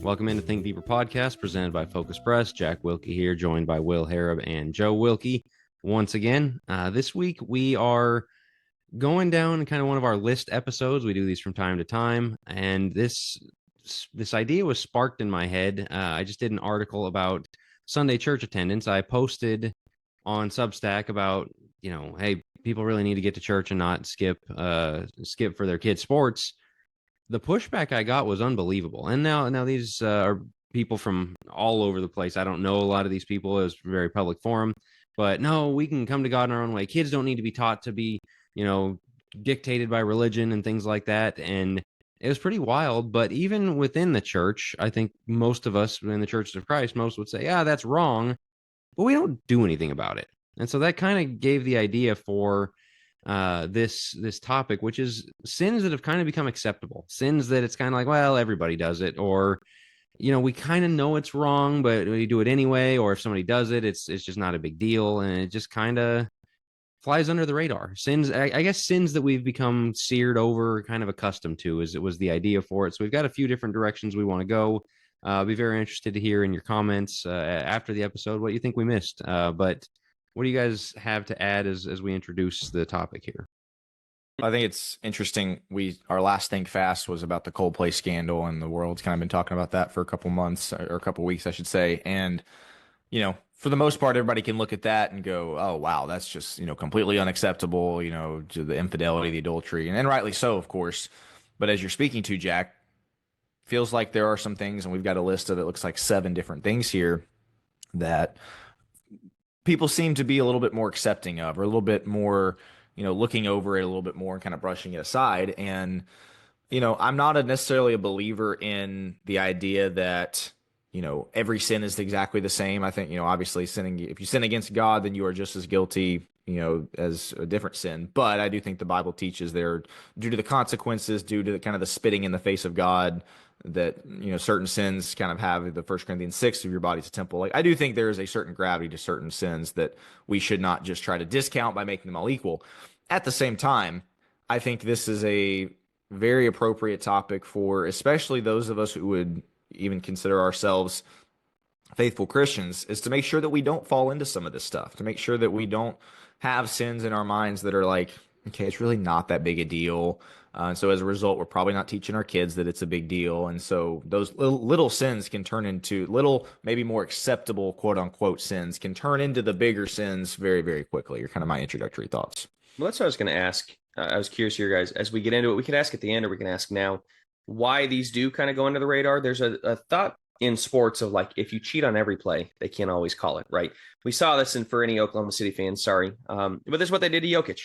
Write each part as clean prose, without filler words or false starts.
Welcome into Think Deeper podcast presented by Focus Press. Jack Wilkie here, joined by Will Harrub and Joe Wilkie once again. This week we are going down kind of one of our list episodes. We do these from time to time, and this idea was sparked in my head. I just did an article about Sunday church attendance. I posted on Substack about, hey, people really need to get to church and not skip for their kids' sports. The pushback I got was unbelievable. And now these are people from all over the place. I don't know a lot of these people. It was a very public forum. But no, we can come to God in our own way. Kids don't need to be taught to be, dictated by religion and things like that. And it was pretty wild. But even within the church, I think most of us in the Church of Christ, most would say, yeah, that's wrong. But we don't do anything about it. And so that kind of gave the idea for this topic, which is sins that have kind of become acceptable, sins that it's kind of like, well, everybody does it, or we kind of know it's wrong, but we do it anyway, or if somebody does it, it's just not a big deal, and it just kind of flies under the radar. Sins, I guess sins that we've become seared over, kind of accustomed to, as it was the idea for it. So we've got a few different directions we want to go. I'll be very interested to hear in your comments after the episode what you think we missed, but what do you guys have to add as we introduce the topic here? I think it's interesting. Our last Think Fast was about the Coldplay scandal, and the world's kind of been talking about that for a couple months, or a couple weeks, I should say. And, for the most part, everybody can look at that and go, oh, wow, that's just, completely unacceptable, to the infidelity, the adultery, and rightly so, of course. But as you're speaking to, Jack, feels like there are some things, and we've got a list of, it looks like 7 different things here that people seem to be a little bit more accepting of, or a little bit more, looking over it a little bit more and kind of brushing it aside. And, I'm not necessarily a believer in the idea that, every sin is exactly the same. I think, obviously if you sin against God, then you are just as guilty, as a different sin. But I do think the Bible teaches there, due to the consequences, due to the kind of the spitting in the face of God, that certain sins kind of have the 1 Corinthians 6 of your body's a temple. Like, I do think there is a certain gravity to certain sins that we should not just try to discount by making them all equal. At the same time, I think this is a very appropriate topic for especially those of us who would even consider ourselves faithful Christians, is to make sure that we don't fall into some of this stuff, to make sure that we don't have sins in our minds that are like, okay, it's really not that big a deal. And so as a result, we're probably not teaching our kids that it's a big deal. And so those little sins can turn into little, maybe more acceptable, quote unquote, sins can turn into the bigger sins very, very quickly. Are kind of my introductory thoughts. Well, that's what I was going to ask. I was curious here, guys, as we get into it, we could ask at the end or we can ask now why these do kind of go under the radar. There's a thought in sports of like, if you cheat on every play, they can't always call it, right? We saw this for any Oklahoma City fans, sorry. But this is what they did to Jokic.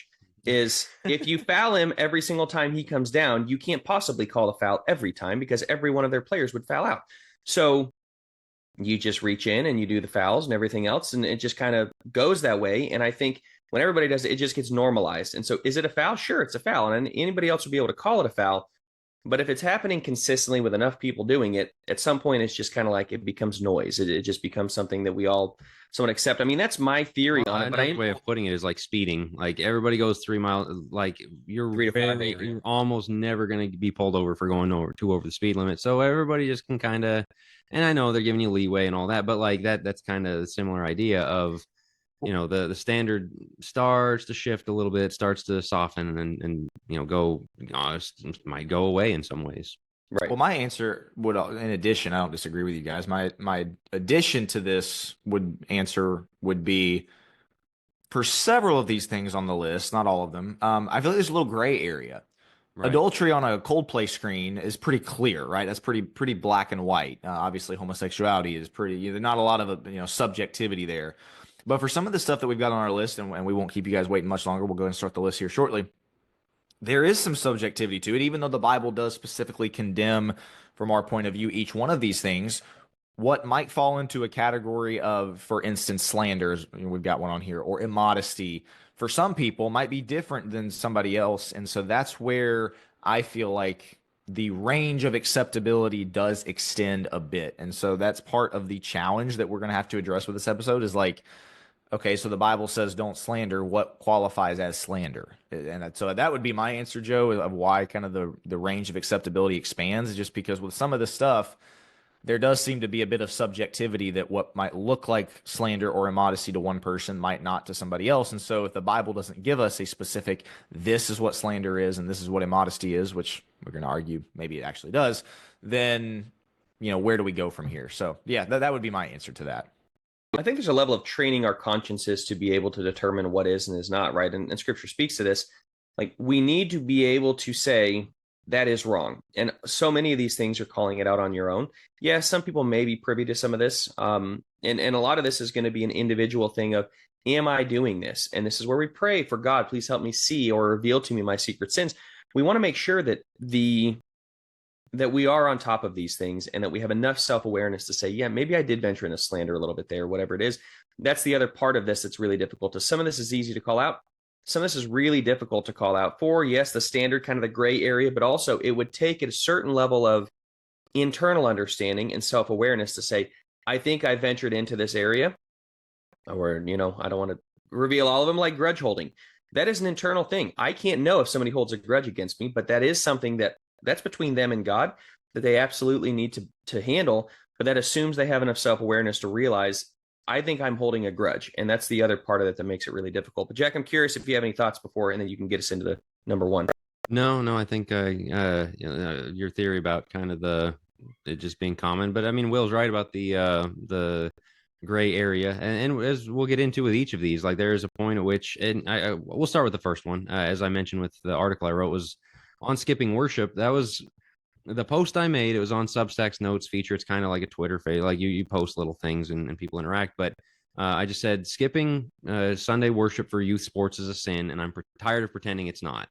Is if you foul him every single time he comes down, you can't possibly call a foul every time because every one of their players would foul out. So you just reach in and you do the fouls and everything else, and it just kind of goes that way. And I think when everybody does it, it just gets normalized. And so is it a foul? Sure, it's a foul. And anybody else would be able to call it a foul. But if it's happening consistently with enough people doing it, at some point it's just kind of like it becomes noise. It just becomes something that we all somewhat accept. I mean, that's my theory on it. But another way of putting it is like speeding. Like everybody goes 3 miles. Like you're almost never going to be pulled over for going over the speed limit. So everybody just can kind of, and I know they're giving you leeway and all that, but like that's kind of the similar idea of, the standard starts to shift a little bit, starts to soften and might go away in some ways. Right. Well, my answer would, in addition, I don't disagree with you guys. My addition to this would be for several of these things on the list, not all of them. I feel like there's a little gray area. Right. Adultery on a Coldplay screen is pretty clear, right? That's pretty black and white. Obviously, homosexuality is pretty. There's not a lot of subjectivity there. But for some of the stuff that we've got on our list, and we won't keep you guys waiting much longer, we'll go ahead and start the list here shortly. There is some subjectivity to it, even though the Bible does specifically condemn, from our point of view, each one of these things. What might fall into a category of, for instance, slanders, we've got one on here, or immodesty, for some people might be different than somebody else. And so that's where I feel like the range of acceptability does extend a bit. And so that's part of the challenge that we're going to have to address with this episode is like, okay, so the Bible says don't slander. What qualifies as slander? And so that would be my answer, Joe, of why kind of the range of acceptability expands, just because with some of the stuff, there does seem to be a bit of subjectivity that what might look like slander or immodesty to one person might not to somebody else. And so if the Bible doesn't give us a specific, this is what slander is and this is what immodesty is, which we're going to argue maybe it actually does, then, where do we go from here? So yeah, that would be my answer to that. I think there's a level of training our consciences to be able to determine what is and is not, right? And scripture speaks to this. Like, we need to be able to say that is wrong. And so many of these things are calling it out on your own. Yeah, some people may be privy to some of this. And a lot of this is going to be an individual thing of, am I doing this? And this is where we pray for God, please help me see or reveal to me my secret sins. We want to make sure that that we are on top of these things and that we have enough self-awareness to say, yeah, maybe I did venture into slander a little bit there, whatever it is. That's the other part of this that's really difficult. Some of this is easy to call out. Some of this is really difficult to call out for. Yes, the standard, kind of the gray area, but also it would take a certain level of internal understanding and self-awareness to say, I think I ventured into this area, or, I don't want to reveal all of them, like grudge holding. That is an internal thing. I can't know if somebody holds a grudge against me, but that is something that's between them and God that they absolutely need to handle. But that assumes they have enough self-awareness to realize, I think I'm holding a grudge. And that's the other part of it that makes it really difficult. But Jack, I'm curious if you have any thoughts before, and then you can get us into the number one. No, I think your theory about kind of it just being common, but I mean, Will's right about the gray area, and as we'll get into with each of these, like there is a point at which, and we'll start with the first one, as I mentioned with the article I wrote was on skipping worship. That was the post I made. It was on Substack's notes feature. It's kind of like a Twitter page, like you post little things and people interact. But I just said skipping Sunday worship for youth sports is a sin, and I'm tired of pretending it's not.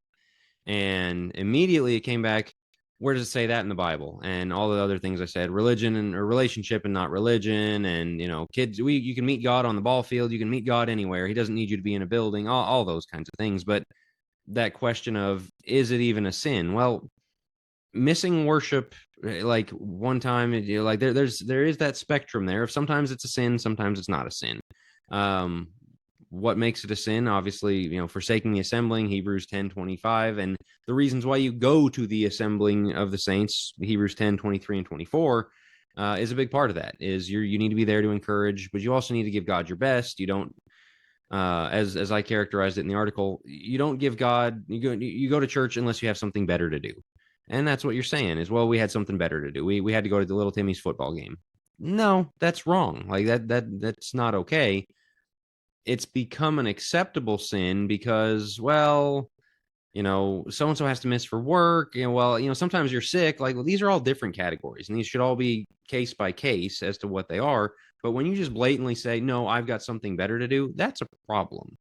And immediately it came back, where does it say that in the Bible? And all the other things I said, religion or relationship and not religion. And, kids, you can meet God on the ball field. You can meet God anywhere. He doesn't need you to be in a building, all those kinds of things. But that question of, is it even a sin? Well, missing worship, like one time, like there is that spectrum there. If sometimes it's a sin, sometimes it's not a sin. What makes it a sin? Obviously, forsaking the assembling, Hebrews 10:25, and the reasons why you go to the assembling of the saints, Hebrews 10:23 and 24, is a big part of that. Is you need to be there to encourage, but you also need to give God your best. You don't, as I characterized it in the article, you don't give God, you go to church unless you have something better to do. And that's what you're saying is, well, we had something better to do. We had to go to the little Timmy's football game. No, that's wrong. Like that's not okay. It's become an acceptable sin because, well, so-and-so has to miss for work. Sometimes you're sick. Like, well, these are all different categories, and these should all be case by case as to what they are. But when you just blatantly say, no, I've got something better to do, that's a problem.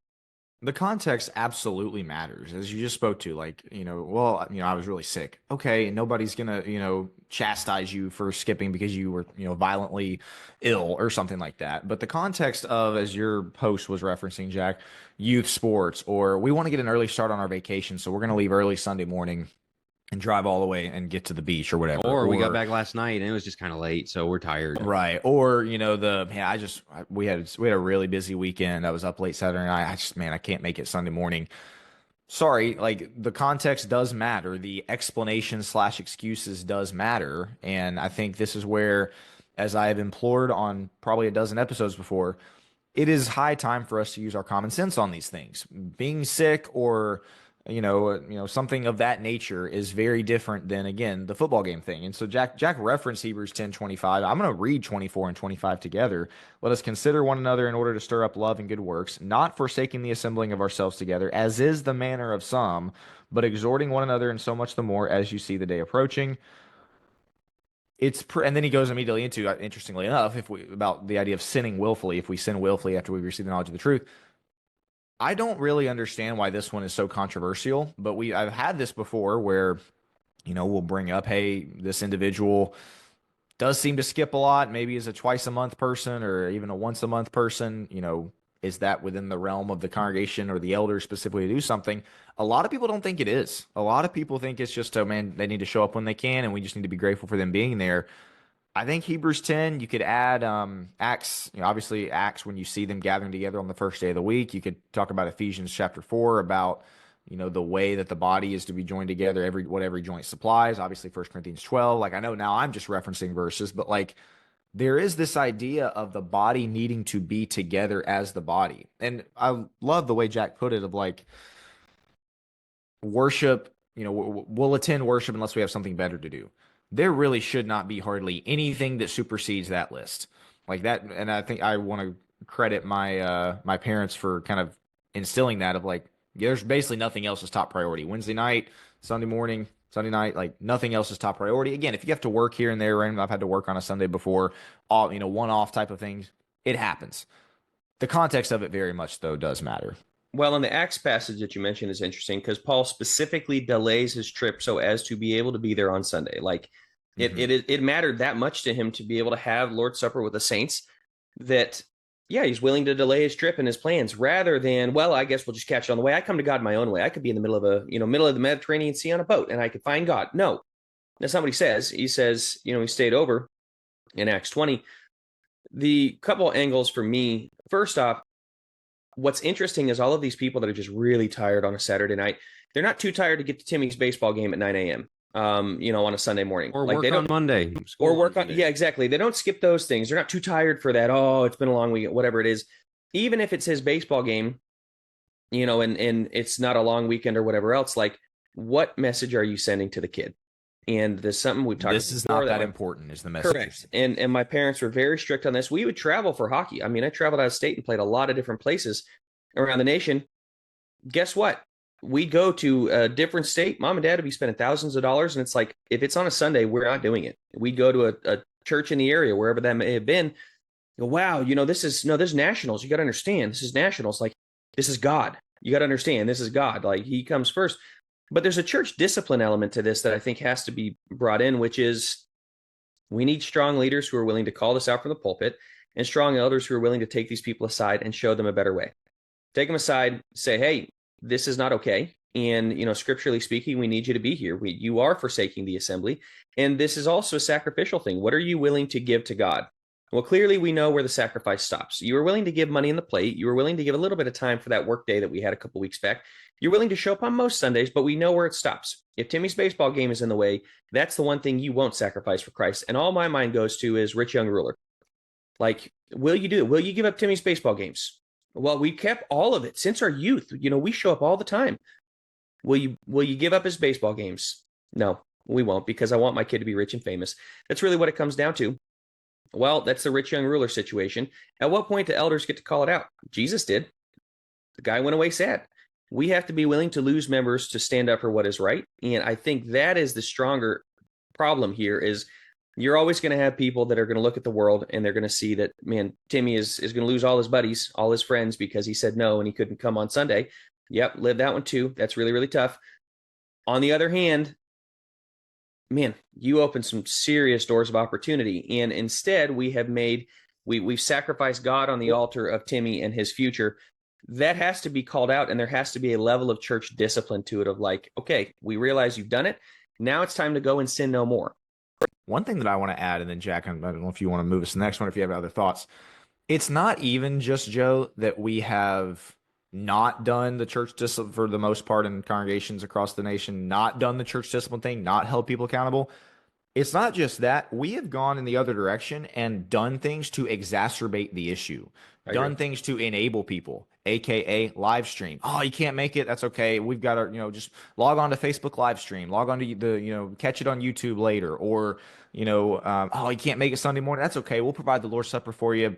The context absolutely matters, as you just spoke to. Like, I was really sick. Okay, nobody's gonna, chastise you for skipping because you were, violently ill or something like that. But the context of, as your post was referencing, Jack, youth sports, or we want to get an early start on our vacation, so we're gonna leave early Sunday morning and drive all the way and get to the beach or whatever. Or we got back last night and it was just kind of late, so we're tired. Right. Or, we had a really busy weekend. I was up late Saturday night. I can't make it Sunday morning. Sorry, like the context does matter. The explanation / excuses does matter. And I think this is where, as I have implored on probably a dozen episodes before, it is high time for us to use our common sense on these things. Being sick or something of that nature is very different than, again, the football game thing. And so Jack referenced Hebrews 10:25. I'm going to read 24 and 25 together. Let us consider one another in order to stir up love and good works, not forsaking the assembling of ourselves together, as is the manner of some, but exhorting one another, and so much the more as you see the day approaching. And then he goes immediately into, interestingly enough, about the idea of sinning willfully, if we sin willfully after we receive the knowledge of the truth. I don't really understand why this one is so controversial, but I've had this before where, we'll bring up, hey, this individual does seem to skip a lot, maybe is a twice a month person or even a once a month person. Is that within the realm of the congregation or the elders specifically to do something? A lot of people don't think it is. A lot of people think it's just, oh man, they need to show up when they can, and we just need to be grateful for them being there. I think Hebrews 10, you could add Acts, obviously Acts when you see them gathering together on the first day of the week. You could talk about Ephesians chapter 4 about the way that the body is to be joined together, what every joint supplies, obviously 1 Corinthians 12. Like, I know now I'm just referencing verses, but like there is this idea of the body needing to be together as the body. And I love the way Jack put it of like worship, we'll attend worship unless we have something better to do. There really should not be hardly anything that supersedes that list like that. And I think I want to credit my parents for kind of instilling that of like, there's basically nothing else is top priority. Wednesday night, Sunday morning, Sunday night, like nothing else is top priority. Again, if you have to work here and there, and I've had to work on a Sunday before, all one-off type of things, it happens. The context of it very much though does matter. Well, in the Acts passage that you mentioned is interesting because Paul specifically delays his trip so as to be able to be there on Sunday. Like it mattered that much to him to be able to have Lord's Supper with the saints that, yeah, he's willing to delay his trip and his plans rather than, well, I guess we'll just catch it on the way. I come to God my own way. I could be in the middle of middle of the Mediterranean Sea on a boat and I could find God. No, that's not what he says. He says, he stayed over in Acts 20. The couple angles for me, first off, what's interesting is all of these people that are just really tired on a Saturday night, they're not too tired to get to Timmy's baseball game at 9 a.m. On a Sunday morning. Or like work on Monday. Or work on, yeah, exactly. They don't skip those things. They're not too tired for that. Oh, it's been a long weekend, whatever it is. Even if it's his baseball game, and it's not a long weekend or whatever else, like what message are you sending to the kid? And there's something we've talked about. This is not that important is the message. Correct. And my parents were very strict on this. We would travel for hockey. I mean, I traveled out of state and played a lot of different places around the nation. Guess what? We go to a different state. Mom and dad would be spending thousands of dollars. And it's like, if it's on a Sunday, we're not doing it. We'd go to a church in the area, wherever that may have been. Go, wow, there's nationals. You got to understand. This is nationals. Like, this is God. You got to understand. This is God. Like, he comes first. But there's a church discipline element to this that I think has to be brought in, which is we need strong leaders who are willing to call this out from the pulpit and strong elders who are willing to take these people aside and show them a better way. Take them aside, say, hey, this is not okay. And, scripturally speaking, we need you to be here. You are forsaking the assembly. And this is also a sacrificial thing. What are you willing to give to God? Well, clearly we know where the sacrifice stops. You were willing to give money in the plate. You were willing to give a little bit of time for that work day that we had a couple weeks back. You're willing to show up on most Sundays, but we know where it stops. If Timmy's baseball game is in the way, that's the one thing you won't sacrifice for Christ. And all my mind goes to is rich young ruler. Like, will you do it? Will you give up Timmy's baseball games? Well, we kept all of it since our youth. We show up all the time. Will you give up his baseball games? No, we won't, because I want my kid to be rich and famous. That's really what it comes down to. Well, that's the rich young ruler situation. At what point do elders get to call it out? Jesus did. The guy went away sad. We have to be willing to lose members to stand up for what is right. And I think that is the stronger problem here is you're always going to have people that are going to look at the world and they're going to see that, man, Timmy is going to lose all his buddies, all his friends because he said no and he couldn't come on Sunday. Yep, live that one too. That's really, really tough. On the other hand, man, you open some serious doors of opportunity. And instead, we've sacrificed God on the altar of Timmy and his future. That has to be called out, and there has to be a level of church discipline to it of like, okay, we realize you've done it. Now it's time to go and sin no more. One thing that I want to add, and then Jack, I don't know if you want to move us to the next one, if you have other thoughts. It's not even just, Joe, that we have not done the church discipline for the most part in congregations across the nation, not done the church discipline thing, not held people accountable. It's not just that. We have gone in the other direction and done things to exacerbate the issue, done things to enable people, AKA live stream. Oh, you can't make it. That's okay. We've got our, just log on to Facebook live stream, log on to the, catch it on YouTube later, or, oh, you can't make it Sunday morning. That's okay. We'll provide the Lord's Supper for you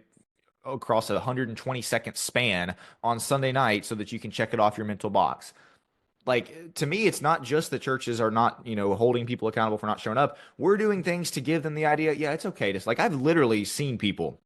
across a 120-second span on Sunday night so that you can check it off your mental box. Like, to me, it's not just that churches are not, holding people accountable for not showing up. We're doing things to give them the idea, yeah, it's okay. Just like, I've literally seen people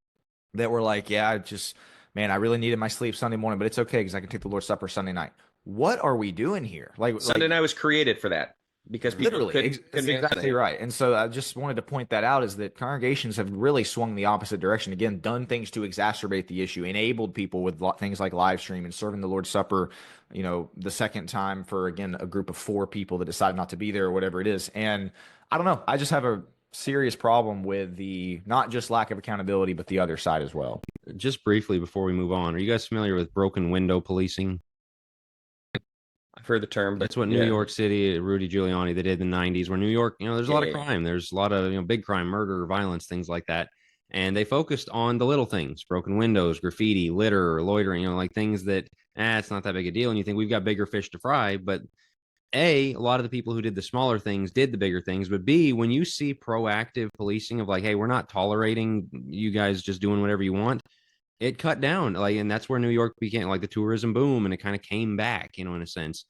that were like, yeah, I really needed my sleep Sunday morning, but it's okay because I can take the Lord's Supper Sunday night. What are we doing here? Sunday night was created for that. Because literally, that's exactly right. And so I just wanted to point that out, is that congregations have really swung the opposite direction. Again, done things to exacerbate the issue, enabled people with things like live stream and serving the Lord's Supper, the second time for, again, a group of 4 people that decide not to be there or whatever it is. And I don't know. I just have a serious problem with the not just lack of accountability, but the other side as well. Just briefly before we move on, are you guys familiar with broken window policing? I've heard the term, but that's what New York City, Rudy Giuliani, they did in the 90s, where New York, there's a lot of crime. There's a lot of, big crime, murder, violence, things like that. And they focused on the little things, broken windows, graffiti, litter, loitering, like things that, it's not that big a deal. And you think we've got bigger fish to fry. But A, lot of the people who did the smaller things did the bigger things. But B, when you see proactive policing of like, hey, we're not tolerating you guys just doing whatever you want, it cut down. And that's where New York became like the tourism boom, and it kind of came back, in a sense.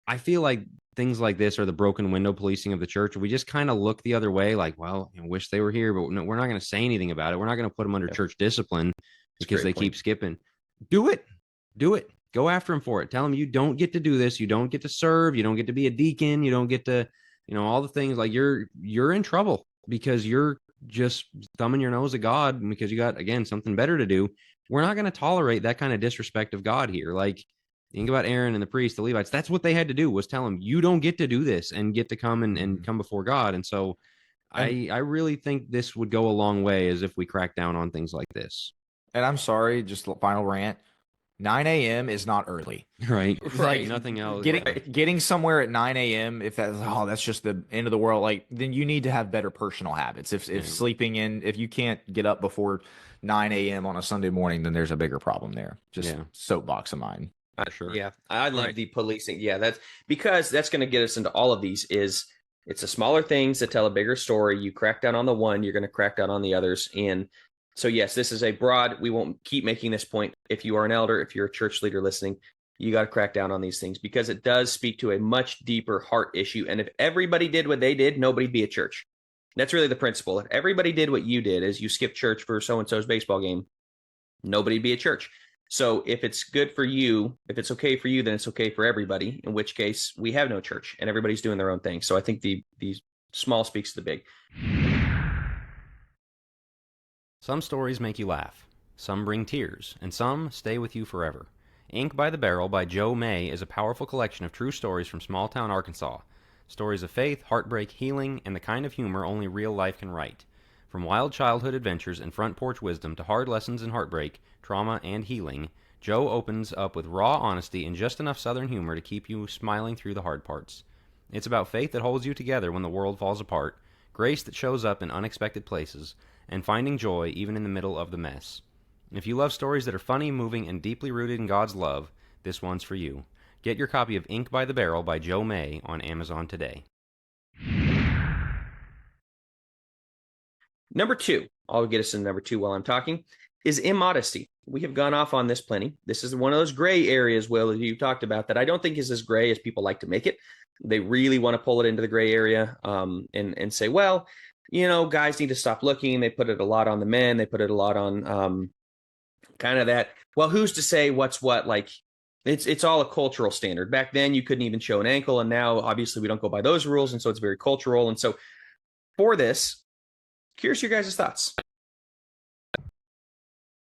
I feel like things like this are the broken window policing of the church. We just kind of look the other way, like, well, wish they were here, but no, we're not going to say anything about it. We're not going to put them under church discipline because they keep skipping. Do it. Go after them for it. Tell them you don't get to do this. You don't get to serve. You don't get to be a deacon. You don't get to, all the things. Like you're in trouble because you're just thumbing your nose at God because you got, again, something better to do. We're not going to tolerate that kind of disrespect of God here. Like, think about Aaron and the priest, the Levites. That's what they had to do, was tell them, you don't get to do this and get to come and come before God. And so I really think this would go a long way as if we crack down on things like this. And I'm sorry, just final rant. 9 a.m. is not early. Right. Right. Nothing else. Getting somewhere at 9 a.m., if that's just the end of the world, then you need to have better personal habits. If sleeping in, if you can't get up before 9 a.m. on a Sunday morning, then there's a bigger problem there. Just soapbox of mine. Sure. Yeah, I love the policing. Yeah, that's because that's going to get us into all of these. It's the smaller things that tell a bigger story. You crack down on the one, you're going to crack down on the others. And so, yes, this is a broad. We won't keep making this point. If you are an elder, if you're a church leader listening, you got to crack down on these things because it does speak to a much deeper heart issue. And if everybody did what they did, nobody'd be a church. That's really the principle. If everybody did what you did, as you skip church for so and so's baseball game, nobody'd be a church. So if it's good for you, if it's okay for you, then it's okay for everybody, in which case we have no church and everybody's doing their own thing. So I think the small speaks to the big. Some stories make you laugh, some bring tears, and some stay with you forever. Ink by the Barrel by Joe May is a powerful collection of true stories from small-town Arkansas. Stories of faith, heartbreak, healing, and the kind of humor only real life can write. From wild childhood adventures and front porch wisdom to hard lessons in heartbreak, trauma, and healing, Joe opens up with raw honesty and just enough Southern humor to keep you smiling through the hard parts. It's about faith that holds you together when the world falls apart, grace that shows up in unexpected places, and finding joy even in the middle of the mess. If you love stories that are funny, moving, and deeply rooted in God's love, this one's for you. Get your copy of Ink by the Barrel by Joe May on Amazon today. Number 2, I'll get us into number 2 while I'm talking, is immodesty. We have gone off on this plenty. This is one of those gray areas, Will, that you talked about, that I don't think is as gray as people like to make it. They really want to pull it into the gray area and say, well, guys need to stop looking. They put it a lot on the men. They put it a lot on kind of that, well, who's to say what's what? Like, it's all a cultural standard. Back then, you couldn't even show an ankle, and now, obviously, we don't go by those rules, and so it's very cultural. And so for this, curious your guys' thoughts.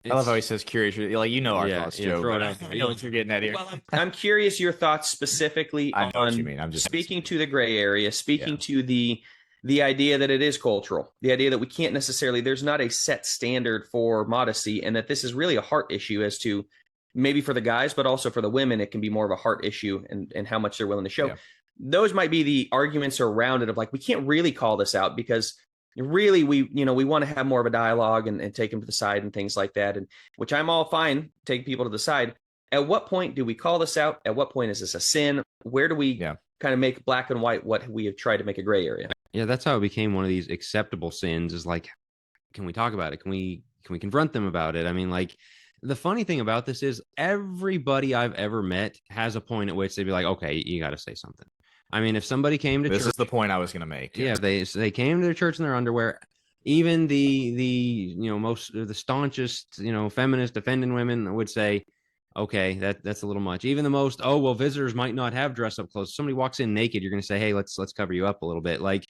I love how he says curious. Like, our thoughts, Joe. Throw it out. I know what you're getting at here. Well, I'm curious your thoughts specifically I know on what you mean. I'm just speaking to the gray area, speaking to the idea that it is cultural, the idea that we can't necessarily, there's not a set standard for modesty, and that this is really a heart issue as to maybe for the guys, but also for the women, it can be more of a heart issue and how much they're willing to show. Yeah. Those might be the arguments around it of like, we can't really call this out because really we want to have more of a dialogue and take them to the side and things like that. And which I'm all fine, take people to the side. At what point do we call this out? At what point is this a sin? Where do we kind of make black and white what we have tried to make a gray area? Yeah, that's how it became one of these acceptable sins, is like, can we talk about it? Can we confront them about it? I mean, like, the funny thing about this is everybody I've ever met has a point at which they'd be like, okay, you got to say something. I mean, if somebody came to church, this is the point I was going to make. Yeah, they came to their church in their underwear. Even the most the staunchest feminist defending women would say, okay, that's a little much. Even the most, oh well, visitors might not have dress up clothes. If somebody walks in naked, you're going to say, hey, let's cover you up a little bit, like.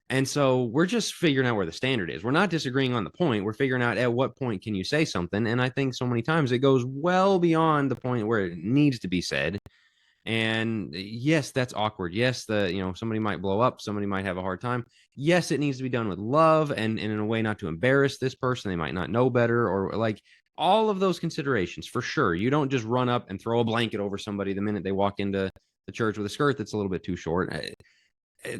And so we're just figuring out where the standard is. We're not disagreeing on the point. We're figuring out at what point can you say something. And I think so many times it goes well beyond the point where it needs to be said. And yes, that's awkward. Yes, somebody might blow up. Somebody might have a hard time. Yes, it needs to be done with love and in a way not to embarrass this person. They might not know better, or like all of those considerations for sure. You don't just run up and throw a blanket over somebody the minute they walk into the church with a skirt that's a little bit too short.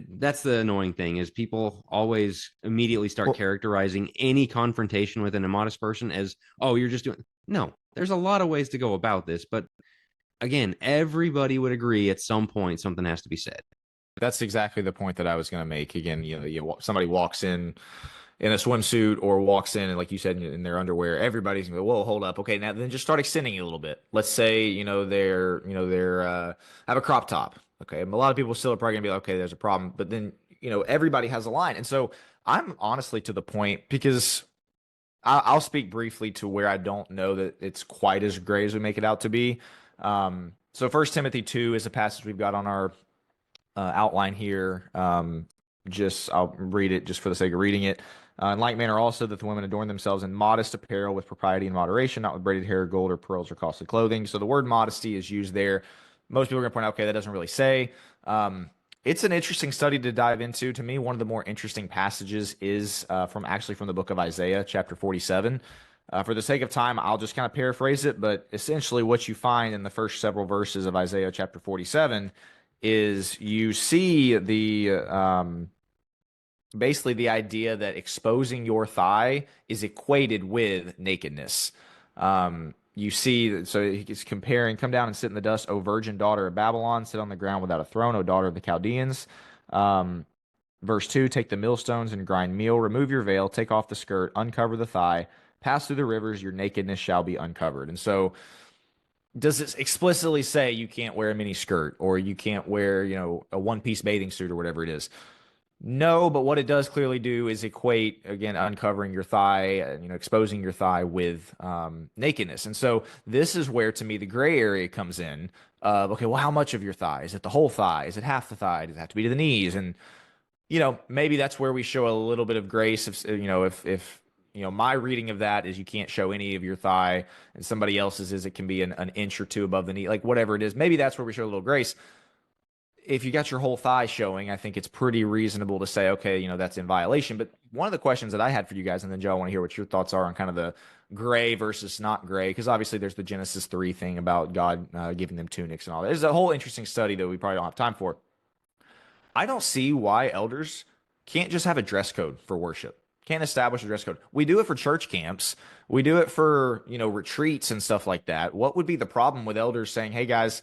That's the annoying thing, is people always immediately start characterizing any confrontation with an immodest person as, oh, you're just doing. No, there's a lot of ways to go about this, but again, everybody would agree at some point something has to be said. That's exactly the point that I was going to make. Again, somebody walks in a swimsuit or walks in and, like you said, in their underwear, everybody's going to go, whoa, hold up. Okay, now then just start extending it a little bit. Let's say, they're have a crop top. Okay, and a lot of people still are probably going to be like, okay, there's a problem. But then, everybody has a line. And so I'm honestly to the point, because I'll speak briefly to where I don't know that it's quite as gray as we make it out to be. So 1 Timothy 2 is a passage we've got on our outline here. I'll read it just for the sake of reading it. In like manner also that the women adorn themselves in modest apparel with propriety and moderation, not with braided hair, gold, or pearls, or costly clothing. So the word modesty is used there. Most people are going to point out, okay, that doesn't really say. It's an interesting study to dive into. To me, one of the more interesting passages is from the book of Isaiah, chapter 47. For the sake of time, I'll just kind of paraphrase it, but essentially what you find in the first several verses of Isaiah chapter 47 is you see basically the idea that exposing your thigh is equated with nakedness. You see, so he's comparing, come down and sit in the dust, O virgin daughter of Babylon, sit on the ground without a throne, O daughter of the Chaldeans. Verse 2, take the millstones and grind meal, remove your veil, take off the skirt, uncover the thigh, pass through the rivers, your nakedness shall be uncovered. And so does it explicitly say you can't wear a mini skirt or you can't wear, a one-piece bathing suit or whatever it is? No, but what it does clearly do is equate, again, uncovering your thigh, exposing your thigh with nakedness. And so this is where, to me, the gray area comes in. Okay, well, how much of your thigh? Is it the whole thigh? Is it half the thigh? Does it have to be to the knees? And, maybe that's where we show a little bit of grace. If my reading of that is you can't show any of your thigh, and somebody else's is it can be an inch or two above the knee, like whatever it is. Maybe that's where we show a little grace. If you got your whole thigh showing, I think it's pretty reasonable to say, okay, that's in violation. But one of the questions that I had for you guys, and then Joe, I want to hear what your thoughts are on kind of the gray versus not gray, because obviously there's the Genesis 3 thing about God giving them tunics and all that. There's a whole interesting study that we probably don't have time for. I don't see why elders can't just have a dress code for worship. Can't establish a dress code. We do it for church camps. We do it for, retreats and stuff like that. What would be the problem with elders saying, hey guys,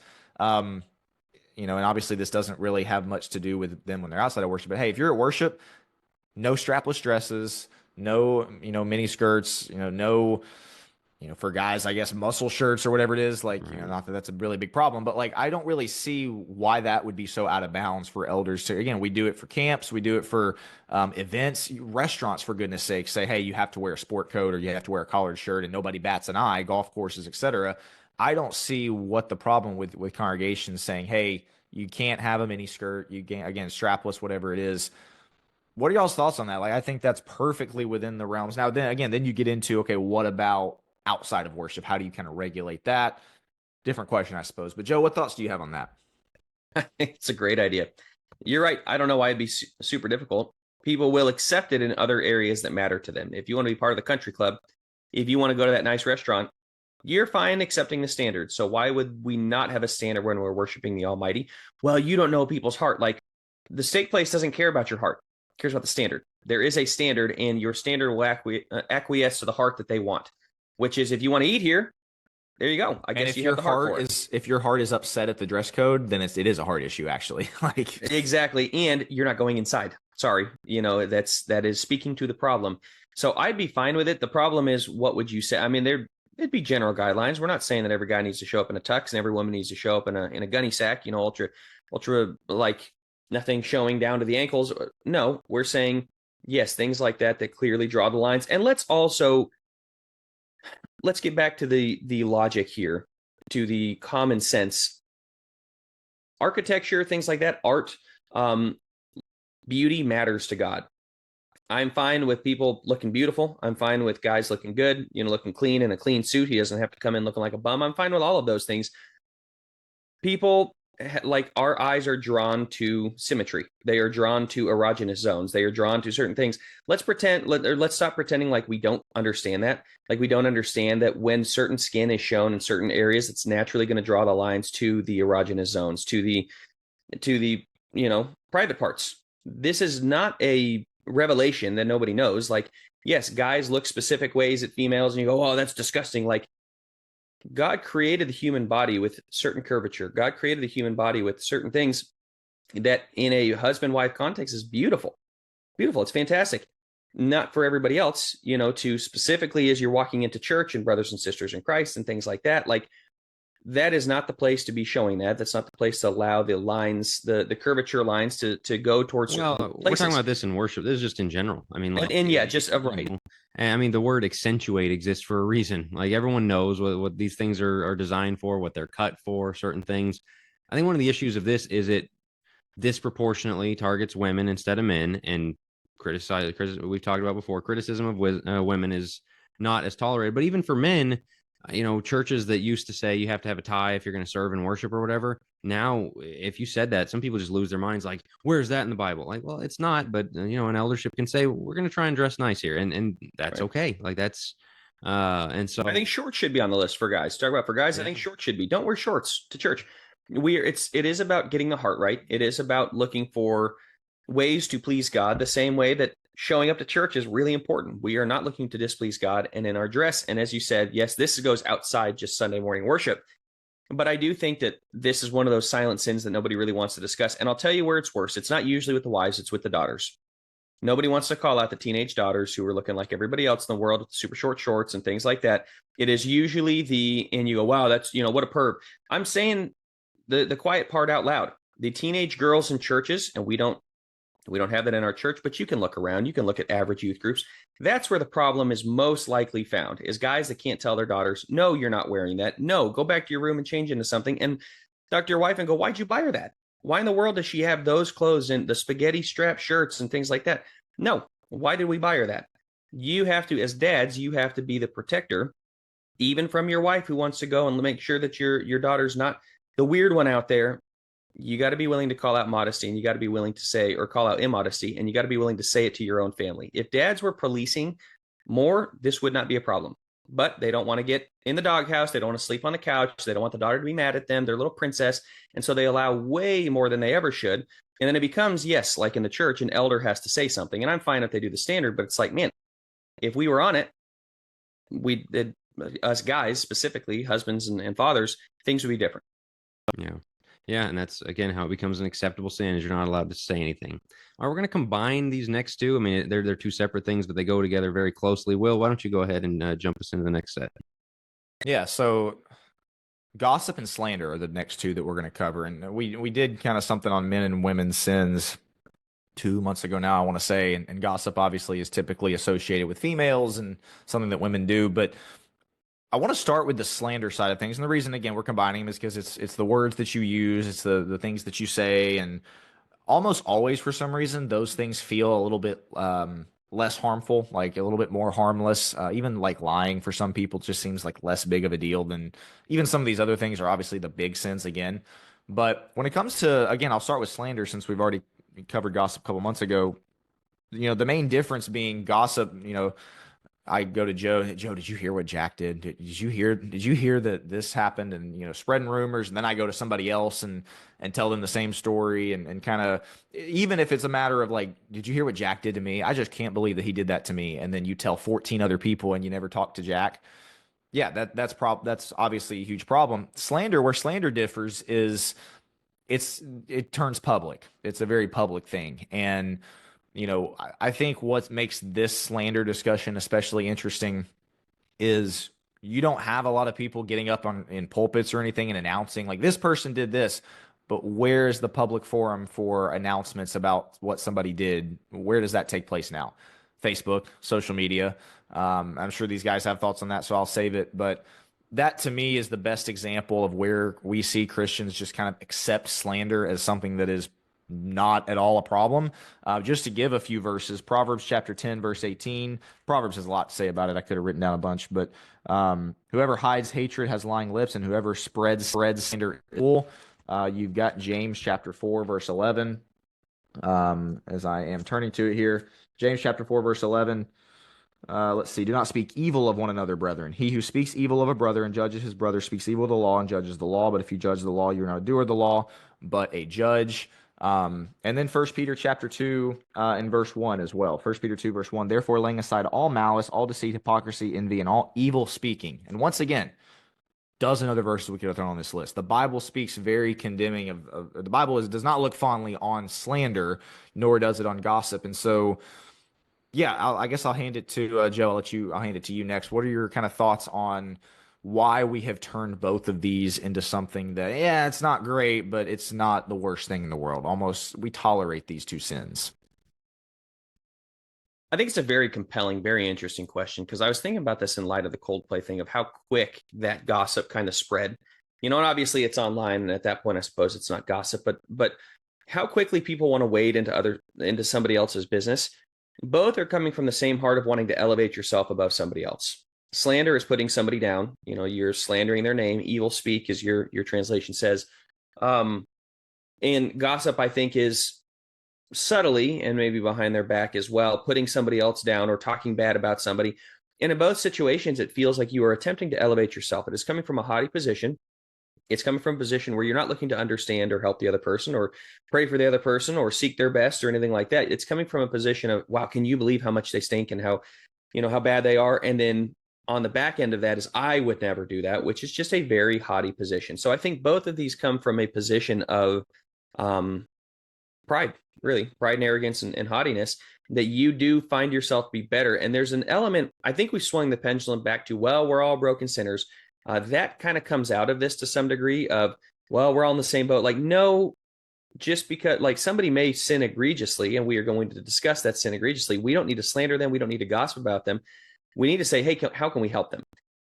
and obviously this doesn't really have much to do with them when they're outside of worship, but hey, if you're at worship, no strapless dresses, no, mini skirts, no, for guys, I guess, muscle shirts or whatever it is, like, not that that's a really big problem, but like, I don't really see why that would be so out of bounds for elders to, again, we do it for camps, we do it for events, restaurants, for goodness sake, say, hey, you have to wear a sport coat or you have to wear a collared shirt and nobody bats an eye, golf courses, etc. I don't see what the problem with congregations saying, hey, you can't have a mini skirt, you can't, again, strapless, whatever it is. What are y'all's thoughts on that? Like, I think that's perfectly within the realms. Now, then you get into, okay, what about outside of worship? How do you kind of regulate that? Different question, I suppose. But Joe, what thoughts do you have on that? It's a great idea. You're right. I don't know why it'd be super difficult. People will accept it in other areas that matter to them. If you want to be part of the country club, if you want to go to that nice restaurant, you're fine accepting the standard. So why would we not have a standard when we're worshiping the Almighty? Well, you don't know people's heart. Like, the steak place doesn't care about your heart. It cares about the standard. There is a standard, and your standard will acquiesce to the heart that they want, which is, if you want to eat here, there you go. I guess you have the heart for it. If your heart is upset at the dress code, then it is a heart issue, actually. Like, exactly. And you're not going inside. Sorry. That is speaking to the problem. So I'd be fine with it. The problem is, what would you say? I mean, it'd be general guidelines. We're not saying that every guy needs to show up in a tux and every woman needs to show up in a gunny sack, ultra, like nothing showing down to the ankles. No, we're saying, yes, things like that clearly draw the lines. And let's get back to the logic here, to the common sense. Architecture, things like that, art, beauty matters to God. I'm fine with people looking beautiful. I'm fine with guys looking good, looking clean in a clean suit. He doesn't have to come in looking like a bum. I'm fine with all of those things. People like our eyes are drawn to symmetry. They are drawn to erogenous zones. They are drawn to certain things. Let's stop pretending like we don't understand that. Like we don't understand that when certain skin is shown in certain areas, it's naturally going to draw the lines to the erogenous zones, to the private parts. This is not a revelation that nobody knows. Like, yes, guys look specific ways at females and you go, oh, that's disgusting. Like, God created the human body with certain curvature. God created the human body with certain things that in a husband-wife context is beautiful. Beautiful. It's fantastic. Not for everybody else, to specifically as you're walking into church and brothers and sisters in Christ and things like that. Like, that is not the place to be showing that. That's not the place to allow the lines, the curvature lines to go towards certain places. We're talking about this in worship. This is just in general. I mean, like, and yeah, just right. And I mean, the word accentuate exists for a reason. Like everyone knows what these things are designed for, what they're cut for, certain things. I think one of the issues of this is it disproportionately targets women instead of men, and we've talked about before, criticism of women is not as tolerated. But even for men, churches that used to say you have to have a tie if you're going to serve and worship or whatever. Now, if you said that, some people just lose their minds. Like, where's that in the Bible? Like, well, it's not, but an eldership can say, we're going to try and dress nice here. And that's right. Okay. Like that's, and so I think shorts should be on the list for guys. Talk about for guys. Yeah. I think shorts should be. Don't wear shorts to church. It is about getting the heart right. It is about looking for ways to please God the same way that showing up to church is really important. We are not looking to displease God. And in our dress, and as you said, yes, this goes outside just Sunday morning worship. But I do think that this is one of those silent sins that nobody really wants to discuss. And I'll tell you where it's worse. It's not usually with the wives, it's with the daughters. Nobody wants to call out the teenage daughters who are looking like everybody else in the world with super short shorts and things like that. It is usually and you go, wow, that's, what a perv. I'm saying the quiet part out loud. The teenage girls in churches, and we don't have that in our church, but you can look around. You can look at average youth groups. That's where the problem is most likely found, is guys that can't tell their daughters, no, you're not wearing that. No, go back to your room and change into something. And talk to your wife and go, why'd you buy her that? Why in the world does she have those clothes and the spaghetti strap shirts and things like that? No, why did we buy her that? You have to, as dads, you have to be the protector, even from your wife who wants to go and make sure that your daughter's not the weird one out there. You got to be willing to call out modesty, and you got to be willing to say, or call out immodesty, and you got to be willing to say it to your own family. If dads were policing more, this would not be a problem. But they don't want to get in the doghouse. They don't want to sleep on the couch. They don't want the daughter to be mad at them. They're a little princess. And so they allow way more than they ever should. And then it becomes, yes, like in the church, an elder has to say something. And I'm fine if they do the standard, but it's like, man, if we were on it, us guys, specifically husbands and fathers, things would be different. Yeah. Yeah, and that's, again, how it becomes an acceptable sin is you're not allowed to say anything. All right, we're going to combine these next two. I mean, they're two separate things, but they go together very closely. Will, why don't you go ahead and jump us into the next set? Yeah, so gossip and slander are the next two that we're going to cover. And we did kind of something on men and women's sins 2 months ago now, I want to say. And gossip obviously is typically associated with females and something that women do. But I want to start with the slander side of things. And the reason, again, we're combining them is because it's the words that you use, it's the things that you say, and almost always, for some reason, those things feel a little bit less harmful, like a little bit more harmless. Even like lying for some people just seems like less big of a deal than even some of these other things are obviously the big sins again. But when it comes to, again, I'll start with slander since we've already covered gossip a couple months ago. The main difference being gossip, I go to Joe, did you hear what Jack did? Did you hear that this happened? And, spreading rumors. And then I go to somebody else and tell them the same story and kind of, even if it's a matter of like, did you hear what Jack did to me? I just can't believe that he did that to me. And then you tell 14 other people and you never talk to Jack. Yeah, that's obviously a huge problem. Slander, where slander differs is it turns public. It's a very public thing. And I think what makes this slander discussion especially interesting is you don't have a lot of people getting up in pulpits or anything and announcing like this person did this, but where's the public forum for announcements about what somebody did? Where does that take place now? Facebook, social media. I'm sure these guys have thoughts on that, so I'll save it. But that to me is the best example of where we see Christians just kind of accept slander as something that is not at all a problem. Just to give a few verses, Proverbs chapter 10, verse 18. Proverbs has a lot to say about it. I could have written down a bunch, but whoever hides hatred has lying lips, and whoever spreads slander is a fool. You've got James chapter 4, verse 11. As I am turning to it here, James chapter 4, verse 11. Let's see. Do not speak evil of one another, brethren. He who speaks evil of a brother and judges his brother speaks evil of the law and judges the law. But if you judge the law, you're not a doer of the law, but a judge. And then First Peter chapter 2 and verse 1 as well. First Peter 2, verse 1. Therefore, laying aside all malice, all deceit, hypocrisy, envy, and all evil speaking. And once again, dozen other verses we could have thrown on this list. The Bible speaks very condemning of the Bible does not look fondly on slander, nor does it on gossip. And so, yeah, I guess I'll hand it to Joe. I'll hand it to you next. What are your kind of thoughts on why we have turned both of these into something that, yeah, it's not great, but it's not the worst thing in the world. Almost, we tolerate these two sins. I think it's a very compelling, very interesting question, because I was thinking about this in light of the Coldplay thing of how quick that gossip kind of spread. And obviously it's online, and at that point, I suppose it's not gossip, but how quickly people want to wade into somebody else's business. Both are coming from the same heart of wanting to elevate yourself above somebody else. Slander is putting somebody down. You're slandering their name. Evil speak, as your translation says. And gossip, I think, is subtly, and maybe behind their back as well, putting somebody else down or talking bad about somebody. And in both situations, it feels like you are attempting to elevate yourself. It is coming from a haughty position. It's coming from a position where you're not looking to understand or help the other person or pray for the other person or seek their best or anything like that. It's coming from a position of, wow, can you believe how much they stink and how bad they are? And then on the back end of that is, I would never do that, which is just a very haughty position. So I think both of these come from a position of pride, really, pride and arrogance and haughtiness, that you do find yourself to be better. And there's an element, I think we swung the pendulum back to, well, we're all broken sinners. That kind of comes out of this to some degree of, well, we're all in the same boat. Like, no, just because like somebody may sin egregiously, and we are going to discuss that sin egregiously, we don't need to slander them. We don't need to gossip about them. We need to say, hey, how can we help them?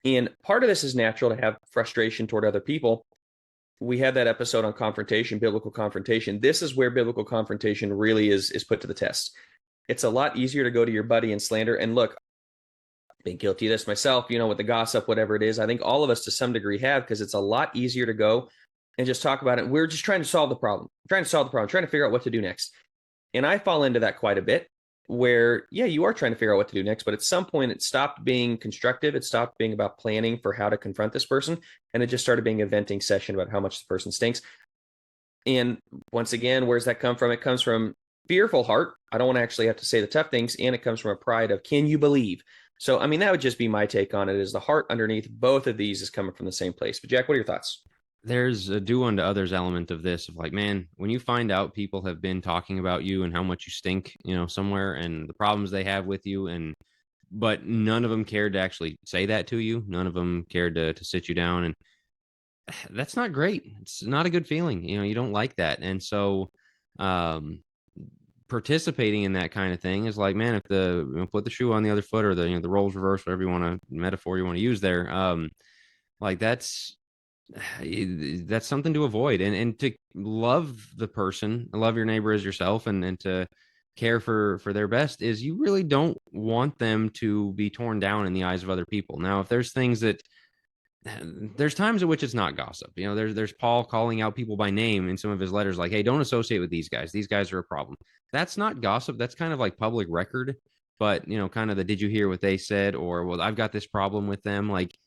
And part of this is natural to have frustration toward other people. We had that episode on confrontation, biblical confrontation. This is where biblical confrontation really is put to the test. It's a lot easier to go to your buddy and slander. And look, I've been guilty of this myself, with the gossip, whatever it is. I think all of us to some degree have, because it's a lot easier to go and just talk about it. We're just trying to solve the problem, trying to figure out what to do next. And I fall into that quite a bit, where, yeah, you are trying to figure out what to do next, but at some point it stopped being constructive. It stopped being about planning for how to confront this person. And it just started being a venting session about how much the person stinks. And once again, where's that come from? It comes from fearful heart. I don't want to actually have to say the tough things. And it comes from a pride of, can you believe? So, I mean, that would just be my take on it, is the heart underneath both of these is coming from the same place. But Jack, what are your thoughts? There's a do unto others element of this, of like, man, when you find out people have been talking about you and how much you stink, somewhere, and the problems they have with you, but none of them cared to actually say that to you. None of them cared to sit you down. And that's not great. It's not a good feeling. You don't like that. And so, participating in that kind of thing is like, man, if put the shoe on the other foot, or the roles reversed, whatever metaphor you want to use there. Like that's something to avoid, and to love the person, love your neighbor as yourself, and to care for their best, is you really don't want them to be torn down in the eyes of other people. Now, if there's times at which it's not gossip. There's Paul calling out people by name in some of his letters, like, hey, don't associate with these guys. These guys are a problem. That's not gossip. That's kind of like public record, but kind of the, did you hear what they said? Or, well, I've got this problem with them. Like,